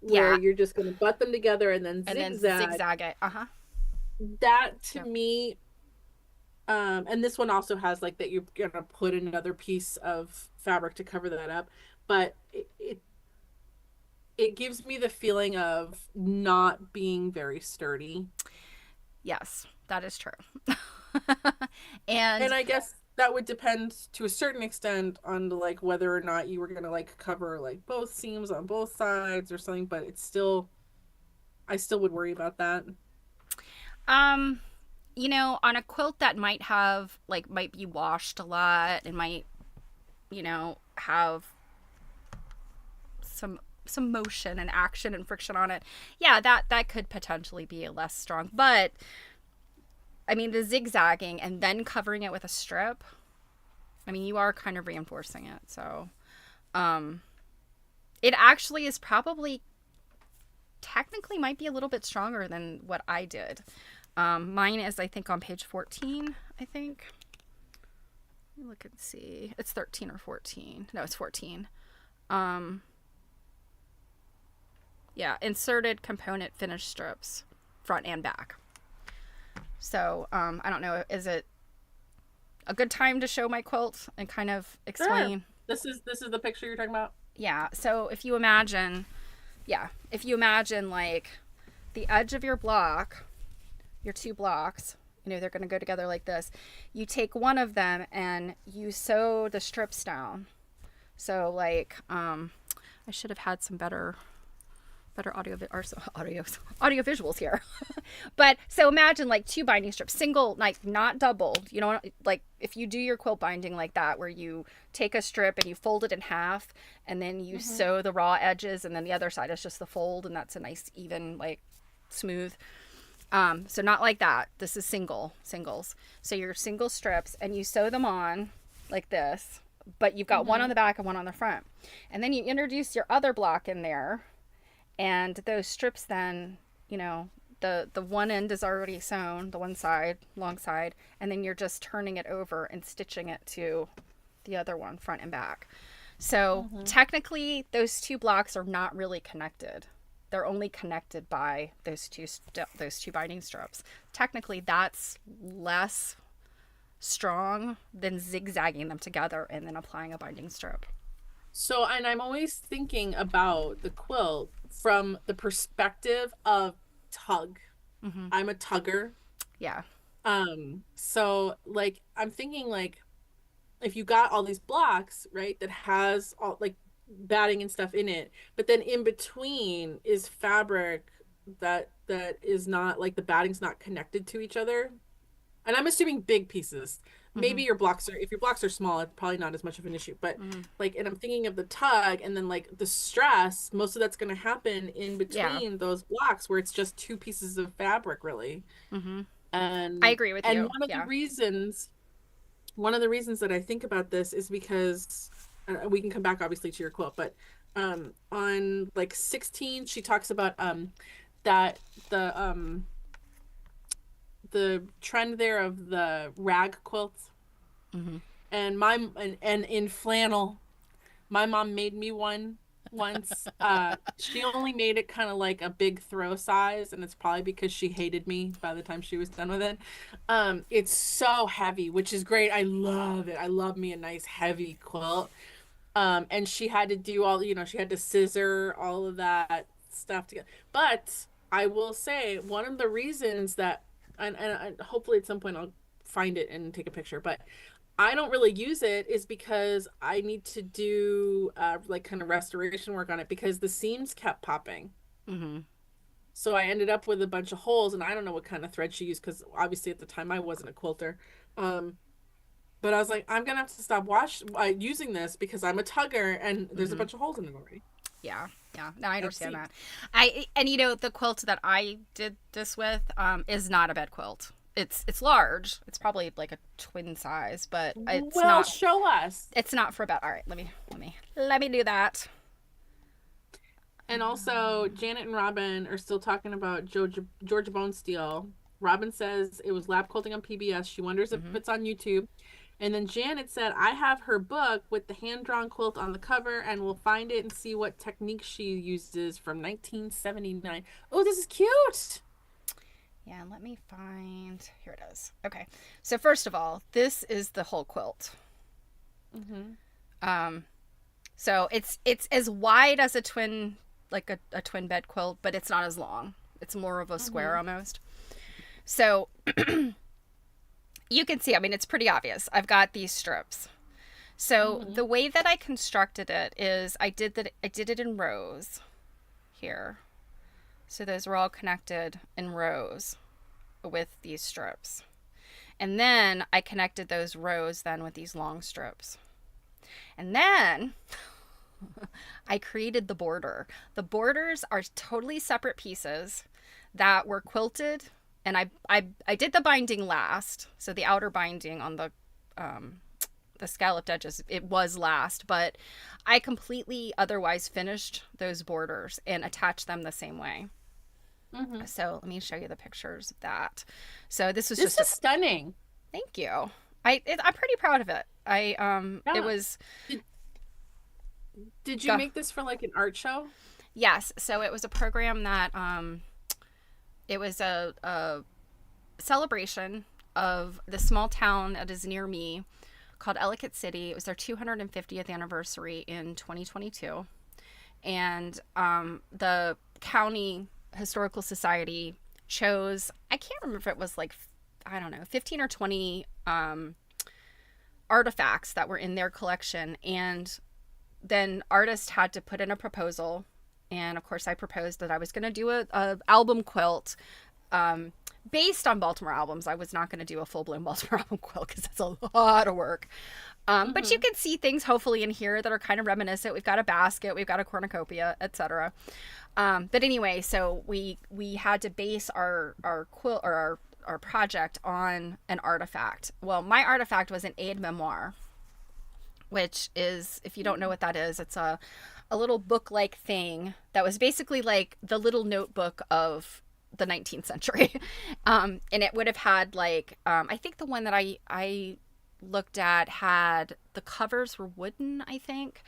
where Yeah, you're just gonna butt them together and then and then zigzag, zigzag it. Uh huh. that to Yep. me, and this one also has like that you're gonna put another piece of fabric to cover that up, but it gives me the feeling of not being very sturdy. Yes, that is true. And And I guess that would depend to a certain extent on like whether or not you were gonna like cover like both seams on both sides or something, but it's still I still would worry about that. um, on a quilt that might be washed a lot and might, have some motion and action and friction on it. Yeah, that could potentially be less strong. But I mean, the zigzagging and then covering it with a strip, I mean, you are kind of reinforcing it. So, um, it actually is probably technically might be a little bit stronger than what I did. Mine is, I think, on page 14, I think. Let me look and see. It's 13 or 14. No, it's 14. Um, yeah, inserted component finished strips, front and back. So, I don't know, is it a good time to show my quilt and kind of Sure. explain? This is the picture you're talking about. Yeah, so if you imagine like the edge of your block, your two blocks, they're going to go together like this. You take one of them and you sew the strips down. So like, I should have had some better audio visuals here. But so imagine like two binding strips, single, like not doubled. Like if you do your quilt binding like that, where you take a strip and you fold it in half, and then you Mm-hmm. sew the raw edges, and then the other side is just the fold, and that's a nice even like smooth. So not like that. This is singles. So your single strips, and you sew them on like this, but you've got one on Mm-hmm. the back and one on the front, and then you introduce your other block in there, and those strips then, the one end is already sewn, the one side, long side, and then you're just turning it over and stitching it to the other one, front and back. So Mm-hmm. technically, those two blocks are not really connected. They're only connected by those two binding strips. Technically, that's less strong than zigzagging them together and then applying a binding strip. So, and I'm always thinking about the quilt from the perspective of tug. Mm-hmm. I'm a tugger. Yeah. So like I'm thinking like if you got all these blocks, right, that has all like batting and stuff in it, but then in between is fabric that is not like the batting's not connected to each other. And I'm assuming big pieces. maybe your blocks are, if your blocks are small, it's probably not as much of an issue. But Mm-hmm. like, and I'm thinking of the tug, and then like the stress, most of that's going to happen in Yeah. between those blocks where it's just two pieces of fabric, really. Mm-hmm. I And agree with and you. Yeah. one of the reasons that I think about this is because we can come back obviously to your quilt, but on like 16 she talks about that the trend there of the rag quilts, Mm-hmm. and and in flannel. My mom made me one once. She only made it kind of like a big throw size, and it's probably because she hated me by the time she was done with it. It's so heavy, which is great. I love it. I love me a nice heavy quilt. And she had to do all, she had to scissor all of that stuff together. But I will say one of the reasons that, and hopefully at some point I'll find it and take a picture, but I don't really use it is because I need to do like kind of restoration work on it because the seams kept popping. Mm-hmm. So I ended up with a bunch of holes, and I don't know what kind of thread she used because obviously at the time I wasn't a quilter. Um, but I was like, I'm gonna have to stop using this because I'm a tugger and there's a Mm-hmm. bunch of holes in it already. Yeah. Yeah. No, I Of understand seams. that. And the quilt that I did this with is not a bed quilt. It's large. It's probably like a twin size, but Well, show us. it's not for a bed. All right, let me do that. And also, Janet and Robin are still talking about Georgia Bone Steel. Robin says it was lab quilting on PBS. She wonders if Mm-hmm. it's on YouTube. And then Janet said, I have her book with the hand-drawn quilt on the cover, and we'll find it and see what technique she uses from 1979. Oh, this is cute. Yeah, let me find. Here it is. Okay. So first of all, this is the whole quilt. Mm-hmm. Um, so it's as wide as a twin, like a twin bed quilt, but it's not as long. It's more of a square Mm-hmm. almost. So you can see. I mean, it's pretty obvious. I've got these strips. So Mm-hmm. the way that I constructed it is I did that. I did it in rows here. So those were all connected in rows with these strips. And then I connected those rows then with these long strips. And then I created the border. The borders are totally separate pieces that were quilted, and I did the binding last. So the outer binding on the scalloped edges, it was last, but I completely otherwise finished those borders and attached them the same way. Mm-hmm. So let me show you the pictures of that. So this was This just a is stunning. thank you. I'm pretty proud of it. It Yeah. was Did, did you go. make this for like an art show? Yes. So it was a program that it was a celebration of the small town that is near me called Ellicott City. It was their 250th anniversary in 2022, and the county historical society chose, I can't remember if it was like, I don't know, 15 or 20 artifacts that were in their collection, and then artists had to put in a proposal. And of course I proposed that I was going to do a album quilt based on Baltimore albums. I was not going to do a full-blown Baltimore album quilt because that's a lot of work. But you Mm-hmm. can see things hopefully in here that are kind of reminiscent. We've got a basket, we've got a cornucopia, etc. But anyway, so we had to base our quilt or our project on an artifact. Well, my artifact was an aid memoir, which is, if you don't know what that is, it's a little book-like thing that was basically like the little notebook of the 19th century. And it would have had like, I think the one that I looked at had, the covers were wooden, I think.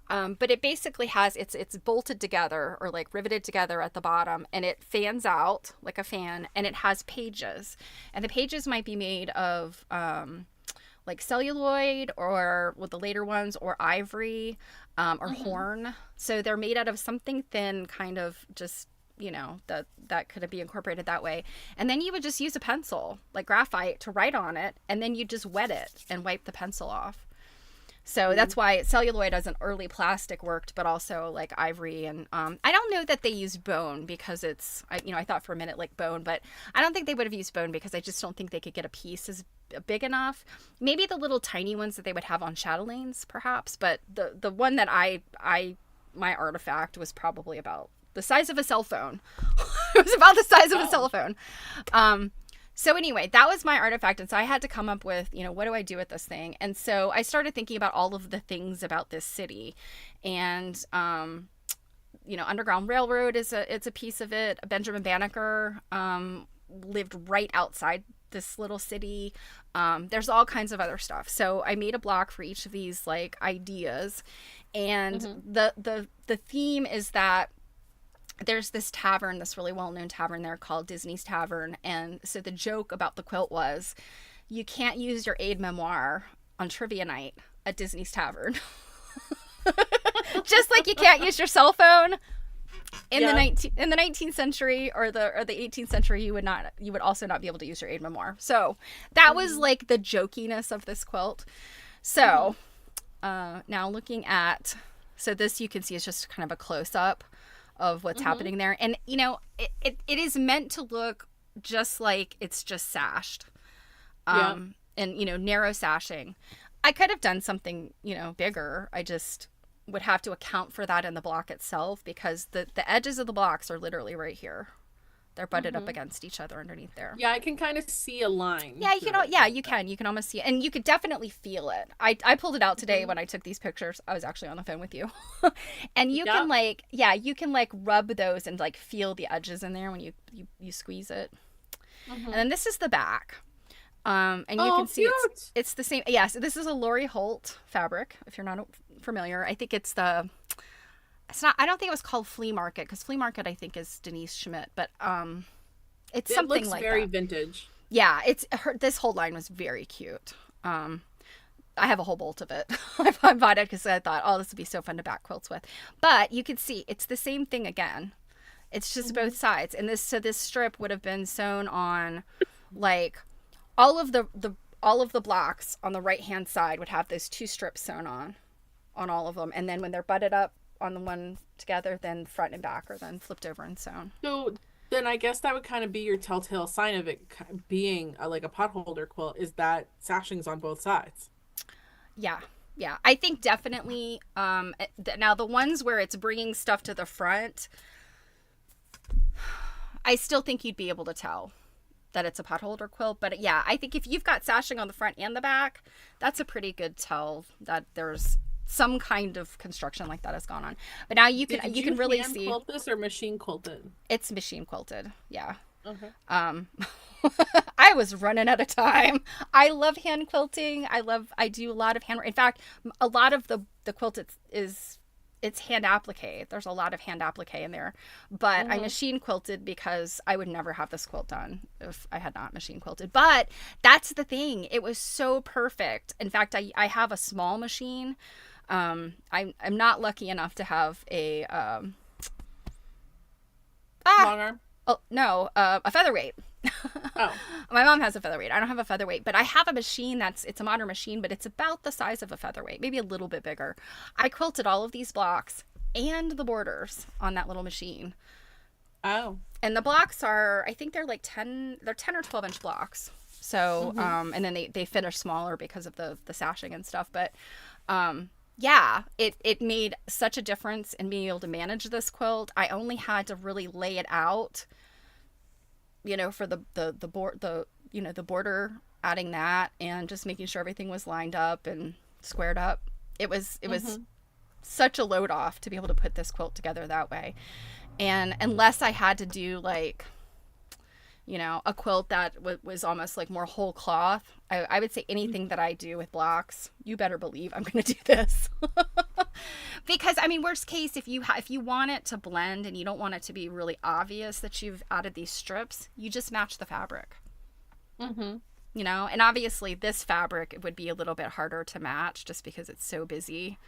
But it basically has, it's bolted together or like riveted together at the bottom, and it fans out like a fan, and it has pages, and the pages might be made of like celluloid, or with the later ones, or ivory, or Mm-hmm. horn. So they're made out of something thin, kind of just, that could be incorporated that way. And then you would just use a pencil, like graphite, to write on it, and then you just wet it and wipe the pencil off. So that's why celluloid as an early plastic worked, but also like ivory. And I don't know that they used bone because I thought for a minute like bone, but I don't think they would have used bone because I just don't think they could get a piece as big enough. Maybe the little tiny ones that they would have on chatelaines, perhaps. But the one that my artifact was probably about the size of a cell phone. It was about the size of a cell phone. So anyway, that was my artifact. And so I had to come up with, what do I do with this thing? And so I started thinking about all of the things about this city. And, Underground Railroad it's a piece of it. Benjamin Banneker lived right outside this little city. There's all kinds of other stuff. So I made a block for each of these like ideas. And the theme is that there's this tavern, this really well-known tavern there called Disney's Tavern. And so the joke about the quilt was you can't use your aide memoir on trivia night at Disney's Tavern. Just like you can't use your cell phone in the 19th century or the 18th century, you would also not be able to use your aide memoir. So that was like the jokiness of this quilt. So now looking at, so this you can see is just kind of a close-up of what's happening there. And, it is meant to look just like it's just sashed. And, narrow sashing. I could have done something, bigger. I just would have to account for that in the block itself because the edges of the blocks are literally right here. They're butted up against each other underneath there. Yeah, I can kind of see a line. Yeah, you can almost see it. And you could definitely feel it. I pulled it out today when I took these pictures. I was actually on the phone with you. And you can rub those and like feel the edges in there when you squeeze it. And then this is the back. And you can see it's the same. Yeah, so this is a Lori Holt fabric, if you're not familiar. I think I don't think it was called Flea Market because Flea Market I think is Denise Schmidt, but it's something like that. It looks very vintage. Yeah, this whole line was very cute. I have a whole bolt of it. I bought it because I thought, this would be so fun to back quilts with. But you can see it's the same thing again. It's just both sides, and this strip would have been sewn on, like all of the blocks on the right hand side would have those two strips sewn on all of them, and then when they're butted up on the one together, then front and back are then flipped over and sewn. So then I guess that would kind of be your telltale sign of it being like a potholder quilt is that sashing's on both sides. Yeah. I think definitely. Now the ones where it's bringing stuff to the front, I still think you'd be able to tell that it's a potholder quilt. But yeah, I think if you've got sashing on the front and the back, that's a pretty good tell that there's some kind of construction like that has gone on. But now you can really see. Quilt this or machine quilted? It's machine quilted. Yeah. Okay. I was running out of time. I love hand quilting. I do a lot of hand. In fact, a lot of the quilt it's hand applique. There's a lot of hand applique in there, but I machine quilted because I would never have this quilt done if I had not machine quilted. But that's the thing. It was so perfect. In fact, I have a small machine. I'm not lucky enough to have a long arm. Oh no, a featherweight. Oh, my mom has a featherweight. I don't have a featherweight, but I have a machine it's a modern machine, but it's about the size of a featherweight, maybe a little bit bigger. I quilted all of these blocks and the borders on that little machine. Oh, and the blocks are, I think they're like 10 or 12 inch blocks. So, and then they finish smaller because of the sashing and stuff. But, yeah, it made such a difference in being able to manage this quilt. I only had to really lay it out, for the border, adding that and just making sure everything was lined up and squared up. It was such a load off to be able to put this quilt together that way. And unless I had to do like, a quilt that was almost like more whole cloth, I would say anything that I do with blocks, you better believe I'm going to do this. Because, worst case, if you want it to blend and you don't want it to be really obvious that you've added these strips, you just match the fabric. And obviously this fabric would be a little bit harder to match just because it's so busy.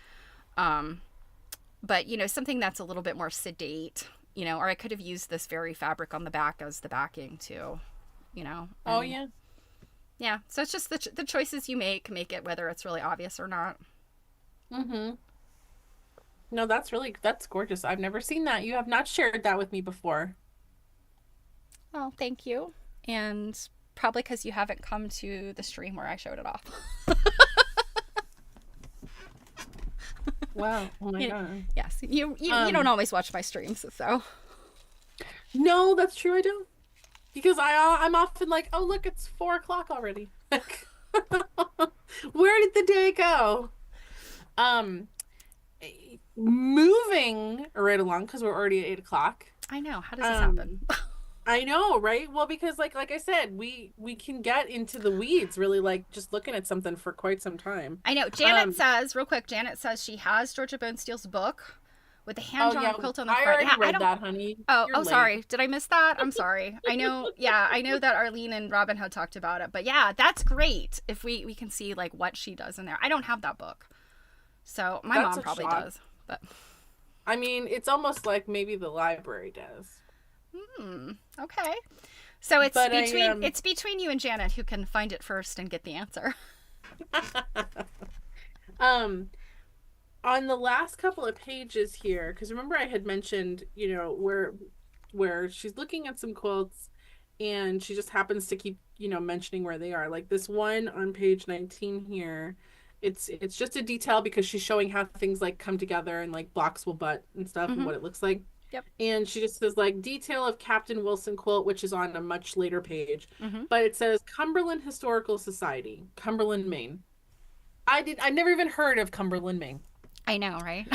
But, something that's a little bit more sedate, or I could have used this very fabric on the back as the backing too, Oh, yeah. Yeah. So it's just the choices you make it whether it's really obvious or not. Mm-hmm. No, that's gorgeous. I've never seen that. You have not shared that with me before. Oh, thank you. And probably because you haven't come to the stream where I showed it off. Wow. Oh my God. Yes, you don't Um, always watch my streams, so no, that's true. I don't. Because I'm often like, oh look, it's 4 o'clock already. Like, where did the day go? Um, moving right along because we're already at 8 o'clock. I know. How does this happen? Um, I know, right? Well, because like I said, we can get into the weeds really like just looking at something for quite some time. I know. Janet Um, says, real quick, Janet says she has Georgia Bonesteel's book with the oh hand-drawn yeah, quilt on the I front. Yeah, already I read don't. that, honey. Oh, You're oh, late. sorry. Did I miss that? I'm sorry. I know. Yeah, I know that Arlene and Robin had talked about it, but yeah, that's great. If we can see like what she does in there. I don't have that book, so my That's mom a probably shock. does. But I mean, it's almost like maybe the library does. okay. So But it's between you and Janet who can find it first and get the answer. um on the last couple of pages here, because remember I had mentioned, where she's looking at some quilts and she just happens to keep, mentioning where they are. Like this one on page 19 here, it's just a detail because she's showing how things like come together and like blocks will butt and stuff and Mm-hmm. what it looks like. Yep. And she just says like detail of Captain Wilson quilt, which is on a much later page. Mm-hmm. But it says Cumberland Historical Society, Cumberland, Maine. I never even heard of Cumberland, Maine. I know, right?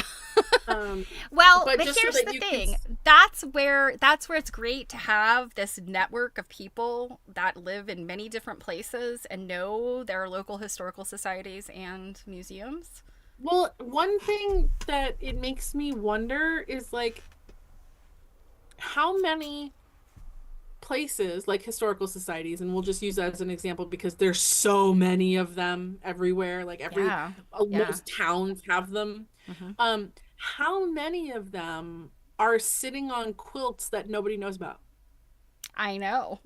Um, Well, but but just so here's that the you can. thing. That's where it's great to have this network of people that live in many different places and know their local historical societies and museums. Well, one thing that it makes me wonder is like how many places, like historical societies, and we'll just use that as an example because there's so many of them everywhere. Like Yeah. Yeah. most towns have them. Hmm. How many of them are sitting on quilts that nobody knows about? I know.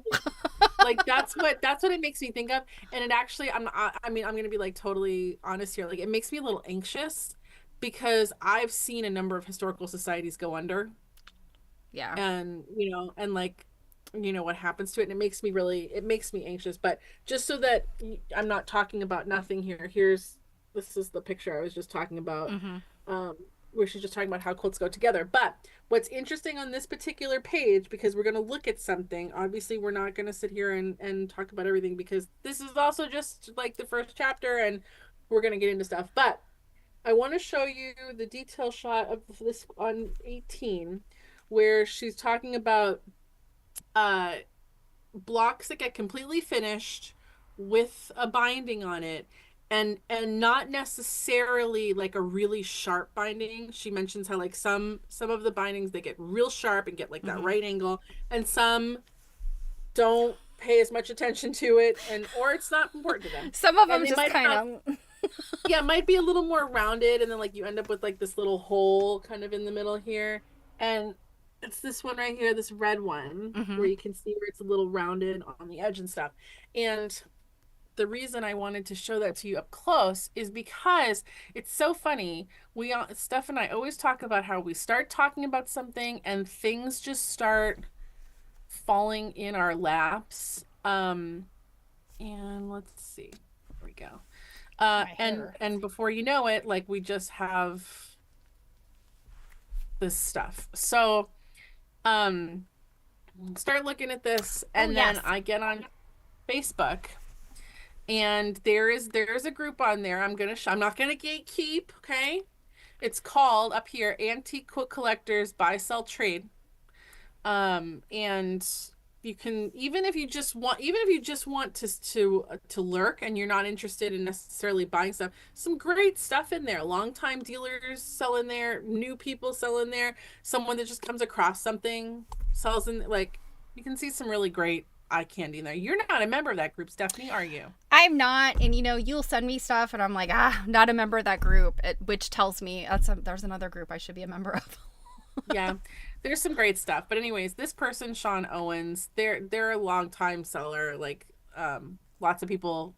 Like that's what it makes me think of. And it actually, I mean, I'm gonna be like totally honest here. Like it makes me a little anxious because I've seen a number of historical societies go under, Yeah. and and like what happens to it, and it makes me anxious. But just so that I'm not talking about nothing here, this is the picture I was just talking about. Hmm. um where she's just talking about how quilts go together. But what's interesting on this particular page, because we're going to look at something, obviously we're not going to sit here and talk about everything because this is also just like the first chapter and we're going to get into stuff. But I want to show you the detail shot of this on 18, where she's talking about uh blocks that get completely finished with a binding on it, and not necessarily like a really sharp binding. She mentions how like some of the bindings they get real sharp and get like that Hmm. right angle, and some don't pay as much attention to it, and or it's not important to them, Some of and them they just might have, kind of. yeah, it might be a little more rounded, and then like you end up with like this little hole kind of in the middle here. And it's this one right here, this red one, Hmm. where you can see where it's a little rounded on the edge and stuff. And the reason I wanted to show that to you up close is because it's so funny. Steph and I always talk about how we start talking about something and things just start falling in our laps. And let's see. There we go. My And hair. before you know it, like we just have this stuff. So, um, start looking at this, Oh and then yes. I get on Facebook, and there's a group on there. I'm not gonna gatekeep, okay? It's called up here Antique Quilt Collectors Buy Sell Trade. And you can, even if you just want to lurk and you're not interested in necessarily buying stuff, some great stuff in there. Longtime dealers sell in there, new people sell in there, someone that just comes across something sells in, like you can see some really great eye candy in there. You're not a member of that group, Stephanie, are you? I'm not, and you'll send me stuff, and I'm like, not a member of that group, which tells me there's another group I should be a member of. Yeah, there's some great stuff. But anyways, this person, Sean Owens, they're a long time seller. Like, lots of people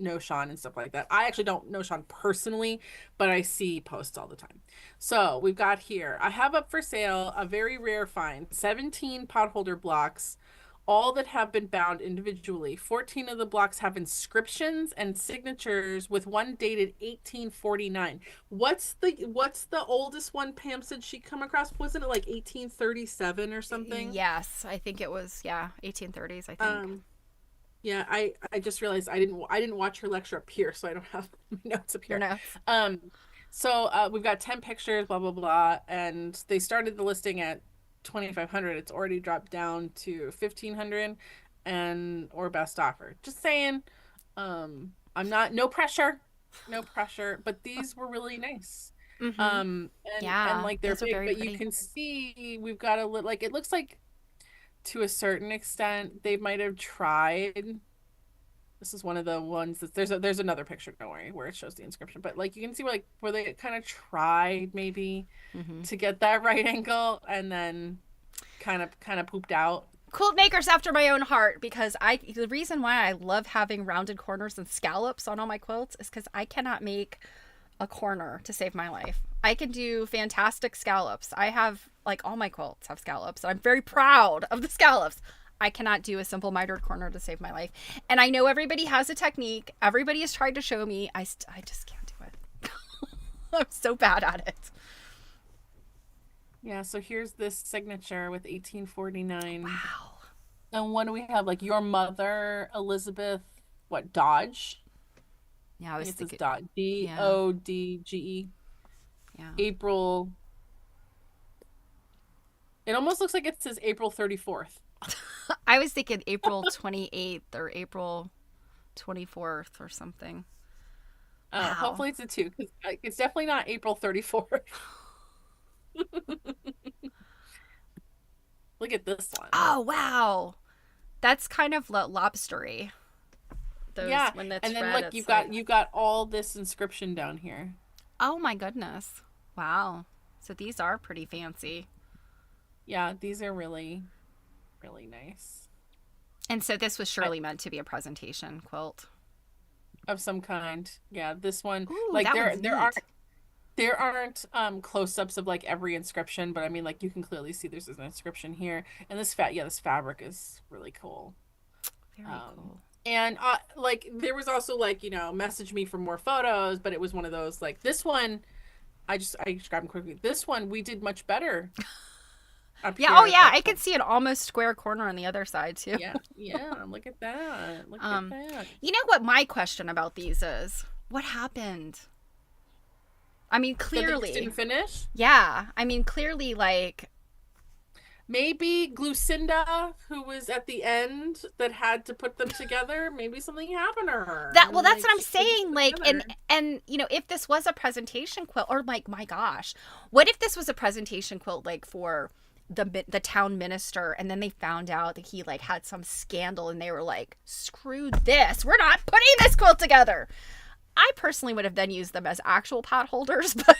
know Sean and stuff like that. I actually don't know Sean personally, but I see posts all the time. So we've got here, I have up for sale a very rare find, 17 potholder blocks, all that have been bound individually. 14 of the blocks have inscriptions and signatures, with one dated 1849. What's the oldest one Pam said she come across? Wasn't it like 1837 or something? Yes, I think it was, yeah, 1830s, I think. Yeah, I just realized I didn't watch her lecture up here, so I don't have my notes up Your here. notes. So we've got 10 pictures, blah blah blah, and they started the listing at 2,500. It's already dropped down to 1,500, and or best offer. Just saying, I'm not, no pressure, no pressure, but these were really nice. Mm-hmm. And Yeah, like they're those are big, very but you pretty. can see we've got a little, like, it looks like to a certain extent they might have tried. This is one of the ones that there's another picture, don't worry, where it shows the inscription. But like you can see where they kind of tried maybe Mm-hmm. to get that right angle, and then kind of pooped out. Quilt makers after my own heart, because the reason why I love having rounded corners and scallops on all my quilts is because I cannot make a corner to save my life. I can do fantastic scallops. I have, like, all my quilts have scallops, and I'm very proud of the scallops. I cannot do a simple mitered corner to save my life. And I know everybody has a technique. Everybody has tried to show me. I just can't do it. I'm so bad at it. Yeah, so here's this signature with 1849. Wow. And what do we have? Like your mother, Elizabeth, what, Dodge? Yeah, I I was think it says thinking. Dodge. Yeah. Dodge. Yeah. April. It almost looks like it says April 34th. I was thinking April 28th or April 24th or something. Wow. Hopefully it's a 2, because it's definitely not April 34th. Look at this one. Oh, wow. That's kind of lobstery. Those, Yeah, when it's and then red, look, it's you've got all this inscription down here. oh my goodness. Wow. So these are pretty fancy. Yeah, these are really, really nice. And so this was surely meant to be a presentation quilt. Of some kind. Yeah, this one, Ooh, like that one's neat. there aren't close-ups of like every inscription, but I mean, like, you can clearly see there's an inscription here. And this fabric is really cool. Very cool. And like there was also, like, message me for more photos, but it was one of those, like, this one I just grabbed them quickly. This one we did much better. Up Yeah, here oh at yeah, that I could point. see an almost square corner on the other side too. Yeah, yeah, look at that. Look at that. You know what my question about these is? What happened? I mean, That they just clearly. didn't finish. Yeah, I mean, clearly, like, Maybe Glucinda, who was at the end that had to put them together, maybe something happened to her. that, And, well, that's like, what I'm she couldn't saying. put Like, it together. and you know, if this was a presentation quilt, or like, my gosh, what if this was a presentation quilt, like, for the town minister, and then they found out that he, like, had some scandal, and they were like, screw this, we're not putting this quilt together. I personally would have then used them as actual pot holders, but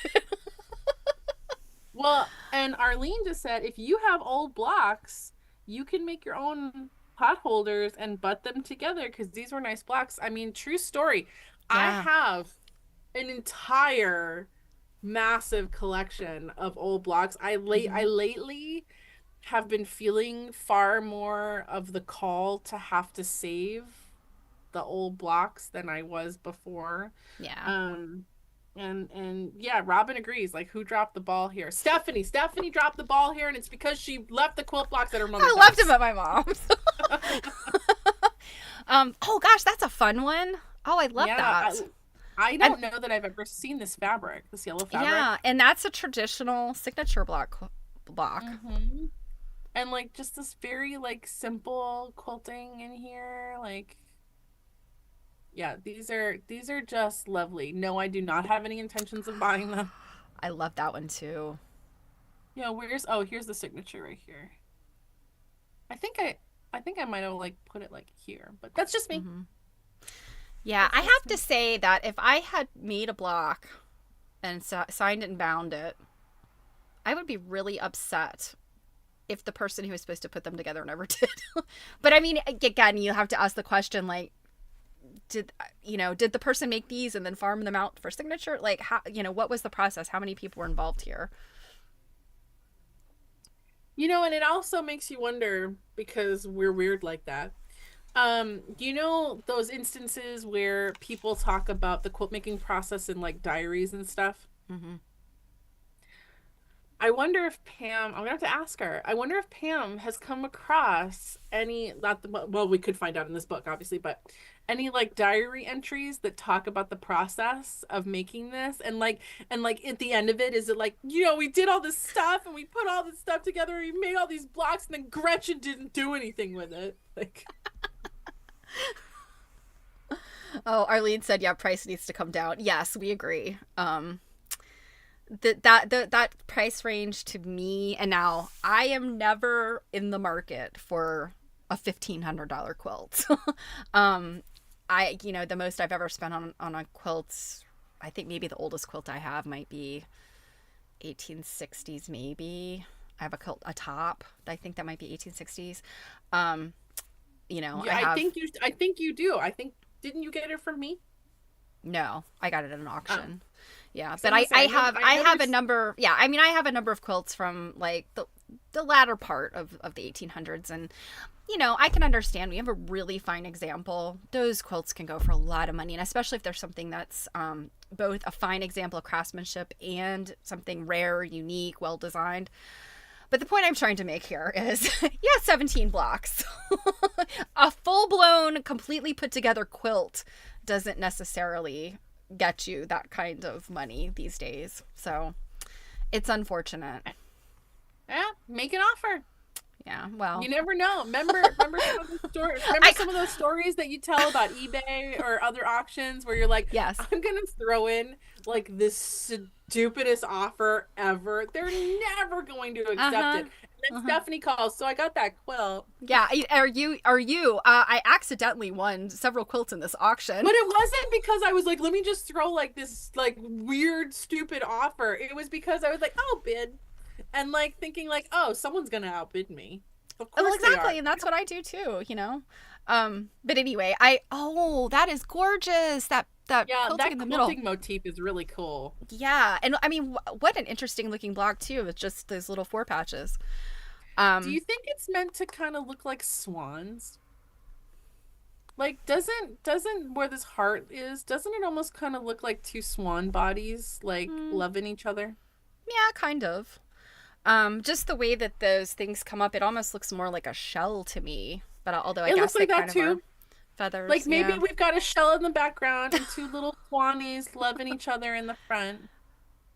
Well, and Arlene just said if you have old blocks, you can make your own pot holders and butt them together, because these were nice blocks. I mean, true story. I yeah. have an entire massive collection of old blocks. I lately have been feeling far more of the call to have to save the old blocks than I was before. Yeah. And yeah, Robin agrees. Like, who dropped the ball here? Stephanie. Stephanie dropped the ball here, and it's because she left the quilt blocks at her mother's I left house. them at my mom's. Oh gosh, that's a fun one. Oh, I love that. I don't know that I've ever seen this fabric, this yellow fabric. Yeah, and that's a traditional signature block. Mm-hmm. And like just this very like simple quilting in here, like, yeah, these are just lovely. No, I do not have any intentions of buying them. I love that one too. Yeah, here's the signature right here. I think I might have like put it like here, but that's just me. Mm-hmm. Yeah, I have to say that if I had made a block and signed it and bound it, I would be really upset if the person who was supposed to put them together never did. But I mean, again, you have to ask the question, like, did did the person make these and then farm them out for signature? Like, how, what was the process? How many people were involved here? And it also makes you wonder because we're weird like that. Those instances where people talk about the quilt making process in like diaries and stuff? Mm-hmm. I wonder if Pam, I'm gonna have to ask her. I wonder if Pam has come across any, not the, well, we could find out in this book, obviously, but any like diary entries that talk about the process of making this, and at the end of it, is it like, we did all this stuff and we put all this stuff together and we made all these blocks and then Gretchen didn't do anything with it. Like, Oh, Arlene said, yeah, price needs to come down. Yes, we agree. That price range to me, and now I am never in the market for a $1,500 quilt. The most I've ever spent on a quilt, I think maybe the oldest quilt I have might be 1860s, maybe. I have a top. I think that might be 1860s. yeah, I think you do. Didn't you get it from me? No, I got it at an auction. Yeah, So but I have a number. Yeah, I mean, I have a number of quilts from like the latter part of the 1800s, and I can understand. We have a really fine example. Those quilts can go for a lot of money, and especially if there's something that's both a fine example of craftsmanship and something rare, unique, well designed. But the point I'm trying to make here is, 17 blocks. A full-blown, completely put-together quilt doesn't necessarily get you that kind of money these days. So it's unfortunate. Yeah, make an offer. Yeah, well. You never know. Remember some of the stories? Some of those stories that you tell about eBay or other auctions where you're like, yes, I'm going to throw in like this stupidest offer ever. They're never going to accept it. And then Stephanie calls, so I got that quilt. Yeah, are you? I accidentally won several quilts in this auction. But it wasn't because I was like, let me just throw like this like weird, stupid offer. It was because I was like, I'll bid. And like thinking like, oh, someone's gonna outbid me. Of course, exactly, and that's what I do too. But anyway, that is gorgeous. That quilting in the middle. Quilting motif is really cool. Yeah, and I mean, what an interesting looking block too, with just those little 4 patches. Do you think it's meant to kind of look like swans? Like, doesn't where this heart is, doesn't it almost kind of look like 2 swan bodies like loving each other? Yeah, kind of. Just the way that those things come up, it almost looks more like a shell to me. But although I guess looks like they that kind too. of are feathers. Like maybe we've got a shell in the background and 2 little swannies loving each other in the front.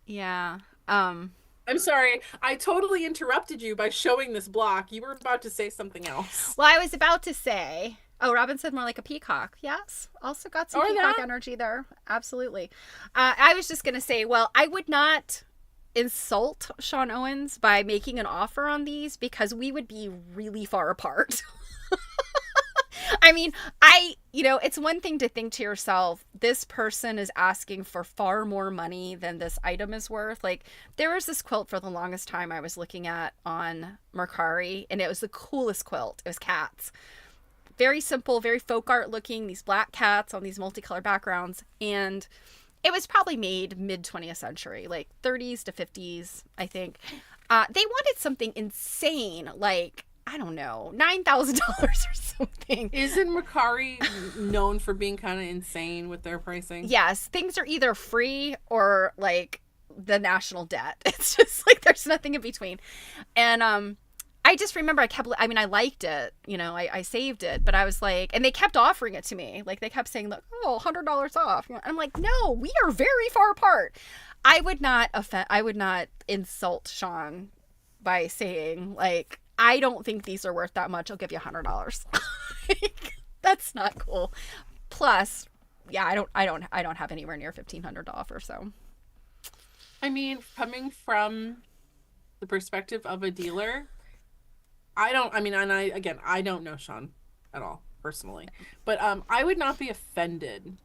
Yeah. I'm sorry, I totally interrupted you by showing this block. You were about to say something else. Well, I was about to say, Robin said more like a peacock. Yes. Also got some peacock energy there. Absolutely. I was just going to say, well, I would not insult Sean Owens by making an offer on these because we would be really far apart. I mean, it's one thing to think to yourself, this person is asking for far more money than this item is worth. Like, there was this quilt for the longest time I was looking at on Mercari, and it was the coolest quilt. It was cats. Very simple, very folk art looking, these black cats on these multicolored backgrounds. And it was probably made mid 20th century, like 30s to 50s, I think. They wanted something insane, like, I don't know, $9,000 or something. Isn't Mercari known for being kind of insane with their pricing? Yes, things are either free or like the national debt. It's just like there's nothing in between. And I just remember I liked it, I saved it, but I was like, and they kept offering it to me. Like they kept saying, like, oh, $100 off. And I'm like, no, we are very far apart. I would not insult Sean by saying, like, I don't think these are worth that much. I'll give you $100. That's not cool. Plus, yeah, I don't have anywhere near $1,500 to offer. So, I mean, coming from the perspective of a dealer, I don't know Sean at all personally, but I would not be offended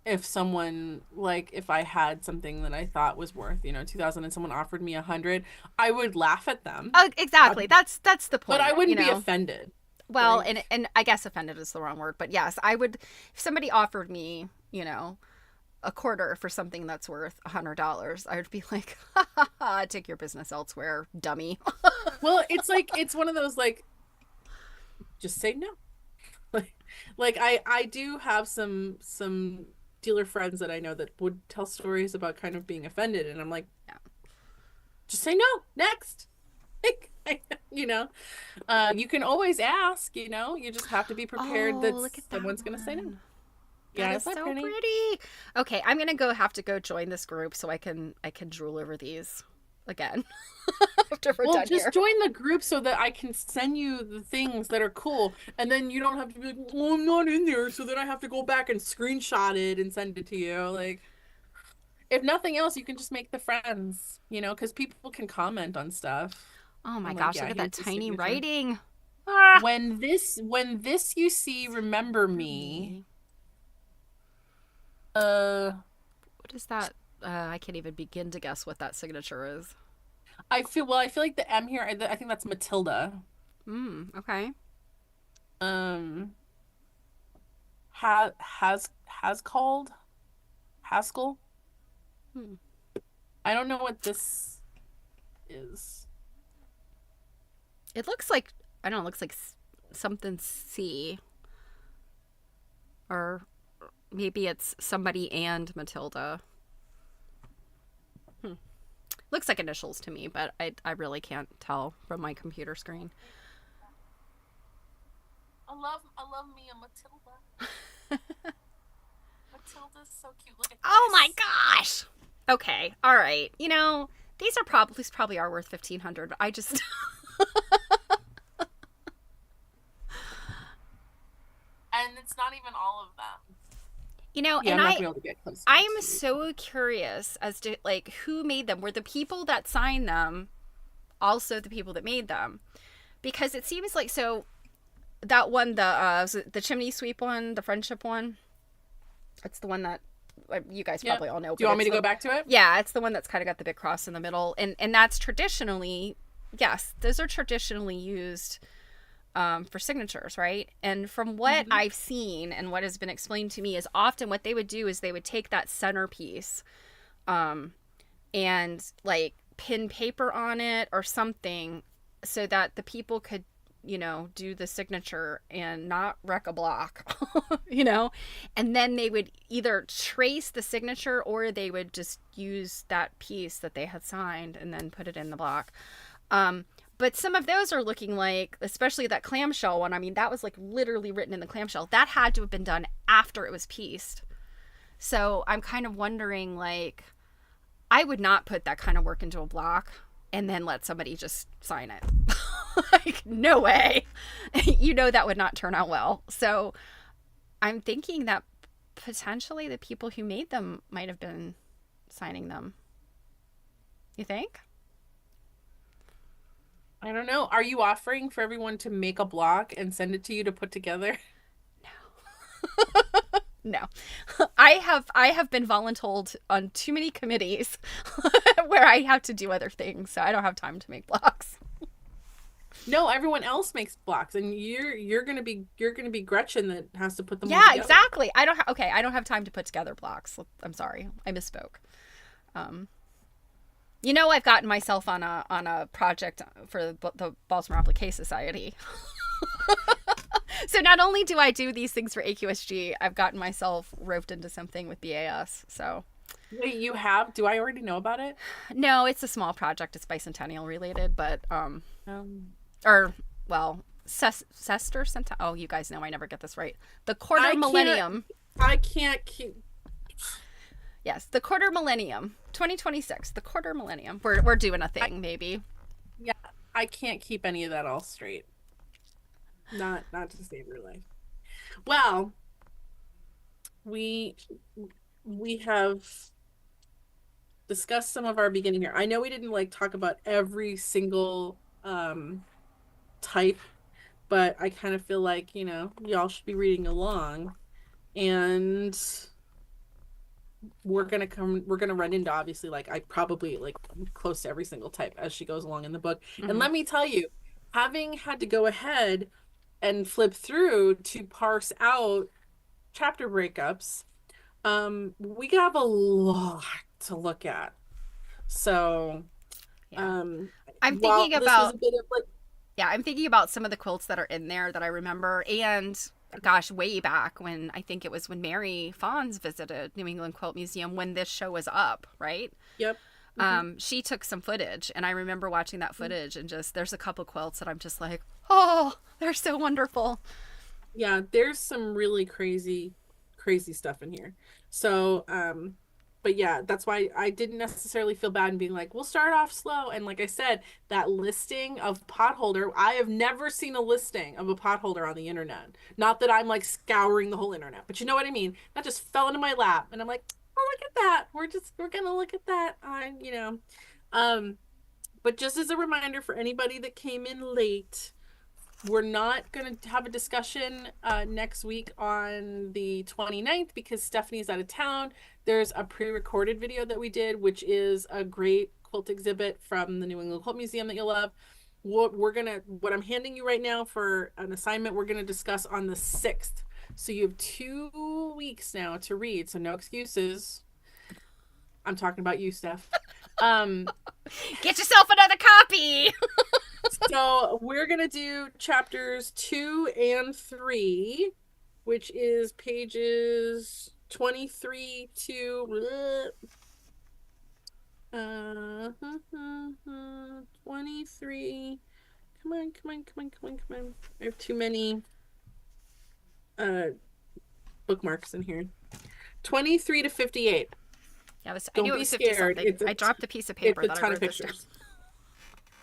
if someone, like, if I had something that I thought was worth, 2,000 and someone offered me 100, I would laugh at them. Oh, exactly. That's the point. But I wouldn't be offended. Well, Like, and I guess offended is the wrong word, but yes, I would if somebody offered me, a quarter for something that's worth $100, I would be like, ha ha ha, take your business elsewhere, dummy. well, it's like it's one of those like just say no. Like I do have some dealer friends that I know that would tell stories about kind of being offended, and I'm like, Yeah. just say no. Next. Like, you can always ask, you just have to be prepared Oh, that look at that someone's going to say no. one. That Yeah, is is that so pretty? pretty. Okay, I'm gonna have to go join this group so I can drool over these again after we're Well, done just here. join the group so that I can send you the things that are cool, and then you don't have to be like, "Oh, I'm not in there," so then I have to go back and screenshot it and send it to you. Like, if nothing else, you can just make the friends, because people can comment on stuff. Oh my I'm like, gosh, yeah, look at that here's the tiny signature. writing. Ah, When this you see, remember for me. me. Uh, What is that? I can't even begin to guess what that signature is. I feel like the M here, I think that's Matilda. Okay. Um, has called Haskell. Hmm. I don't know what this is. It looks like, I don't know, it looks like something C. Or maybe it's somebody and Matilda. Hmm. Looks like initials to me, but I really can't tell from my computer screen. I love me a Matilda. Matilda's so cute. Look at Oh my this. gosh. Okay. All right. These probably are worth 1,500, but I just And it's not even all of them. Yeah, and I'm not I gonna be able to get close enough I'm to you. so curious as to like who made them. Were the people that signed them also the people that made them? Because it seems like so that one, the chimney sweep one, the friendship one. It's the one that you guys Yeah. probably all know, Do you but want me it's to go the back to it? yeah, it's the one that's kind of got the big cross in the middle, and that's traditionally, yes, those are traditionally used for signatures, right? And from what Mm-hmm. I've seen and what has been explained to me is often what they would do is they would take that centerpiece and like pin paper on it or something so that the people could do the signature and not wreck a block, and then they would either trace the signature or they would just use that piece that they had signed and then put it in the block. But some of those are looking like, especially that clamshell one, I mean, that was like literally written in the clamshell. That had to have been done after it was pieced. So I'm kind of wondering, like, I would not put that kind of work into a block and then let somebody just sign it. Like, no way. That would not turn out well. So I'm thinking that potentially the people who made them might have been signing them. You think? I don't know. Are you offering for everyone to make a block and send it to you to put together? No. I have been voluntold on too many committees where I have to do other things, so I don't have time to make blocks. No, everyone else makes blocks, and you're gonna be Gretchen that has to put them all Yeah, together. exactly. I don't have time to put together blocks. I'm sorry. I misspoke. Um I've gotten myself on a project for the Baltimore Applique Society. So not only do I do these things for AQSG, I've gotten myself roped into something with BAS. So Wait, you have? Do I already know about it? no, it's a small project. It's bicentennial related, but Um, or well, Sester Cent. Oh, you guys know I never get this right. The quarter I can't. millennium. I can't keep. Yes, the quarter millennium, 2026. The quarter millennium. We're doing a I, thing, maybe. yeah, I can't keep any of that all straight. Not to save your life. Well, we we have discussed some of our beginning here. I know we didn't like talk about every single type, but I kind of feel like, y'all should be reading along, and we're gonna run into, obviously, like I probably like close to every single type as she goes along in the book. And Hmm. let me tell you, having had to go ahead and flip through to parse out chapter breakups, we have a lot to look at. So, Yeah. um, I'm while thinking this was about a bit of like, Yeah, I'm thinking about some of the quilts that are in there that I remember. And gosh, way back when I think it was when Mary Fawns visited New England Quilt Museum when this show was up, right? yep. Hmm. She took some footage, and I remember watching that footage, and just there's a couple quilts that I'm just like, oh, they're so wonderful. Yeah, there's some really crazy stuff in here. So, but yeah, that's why I didn't necessarily feel bad in being like, we'll start off slow. And like I said, that listing of potholder, I have never seen a listing of a potholder on the internet. Not that I'm like scouring the whole internet, but you know what I mean? That just fell into my lap, and I'm like, oh, look at that. We're gonna look at that. Um, but just as a reminder for anybody that came in late, we're not going to have a discussion next week on the 29th because Stephanie's out of town. There's a pre-recorded video that we did, which is a great quilt exhibit from the New England Quilt Museum that you'll love. What I'm handing you right now for an assignment, we're going to discuss on the 6th. So you have 2 weeks now to read. So no excuses. I'm talking about you, Steph. Get yourself another copy. So we're gonna do chapters 2 and 3, which is pages 23 to 23. Come on, come on, come on, come on, come on. I have too many uh bookmarks in here. 23 to 58. Yeah, I Don't knew it be was 50 scared. something. I dropped a piece of paper It's a that I ton of wrote this down. pictures.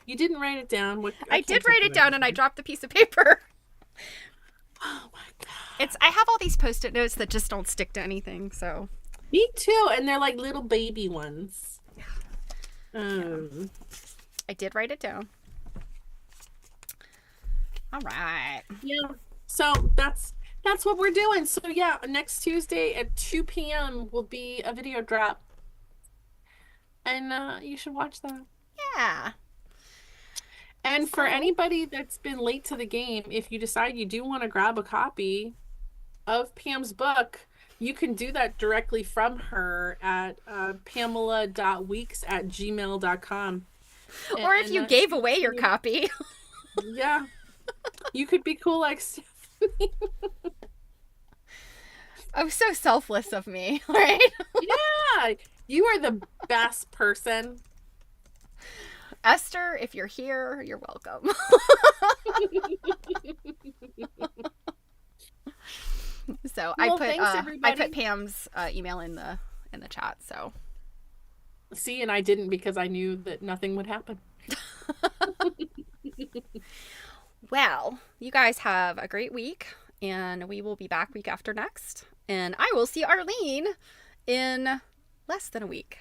You didn't write it down. What I can't did take write the it down, writing. and I dropped the piece of paper. Oh my god. I have all these post-it notes that just don't stick to anything, so. Me too, and they're like little baby ones. I did write it down. All right. Yeah. So that's what we're doing. So yeah, next Tuesday at 2 p.m. will be a video drop. And you should watch that. Yeah. And for anybody that's been late to the game, if you decide you do want to grab a copy of Pam's book, you can do that directly from her at pamela.weeks@gmail.com. Or if you gave away your copy. Yeah. You could be cool like Stephanie. Oh, so selfless of me, right? Yeah. You are the best person. Esther, if you're here, you're welcome. So Well, I put Pam's email in the chat. So see, and I didn't because I knew that nothing would happen. Well, you guys have a great week, and we will be back week after next. And I will see Arlene in less than a week.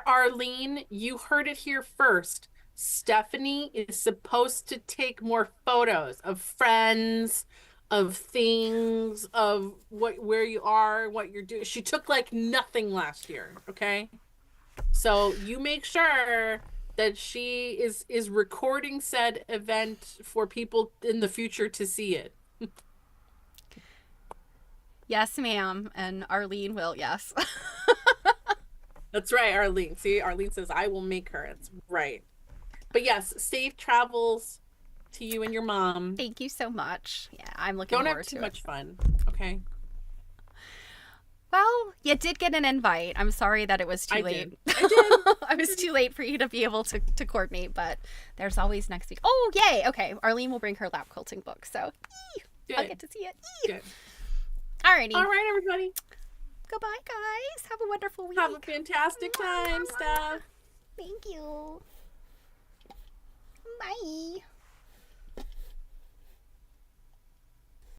Arlene, you heard it here first. Stephanie is supposed to take more photos of friends, of things, of where you are, what you're doing. She took like nothing last year, okay? So you make sure that she is recording said event for people in the future to see it. Yes, ma'am. And Arlene will, yes. That's right, Arlene. See, Arlene says, I will make her. It's right. But yes, safe travels to you and your mom. Thank you so much. Yeah, I'm looking forward to it. Don't have too much fun, okay? Well, you did get an invite. I'm sorry that it was too late. I did. I was too late for you to be able to coordinate, but there's always next week. Oh, yay. Okay, Arlene will bring her lap quilting book, so I'll get to see it. Good. Alrighty. All right, everybody. Goodbye, guys. Have a wonderful week. Have a fantastic time, Steph. Thank you. Bye.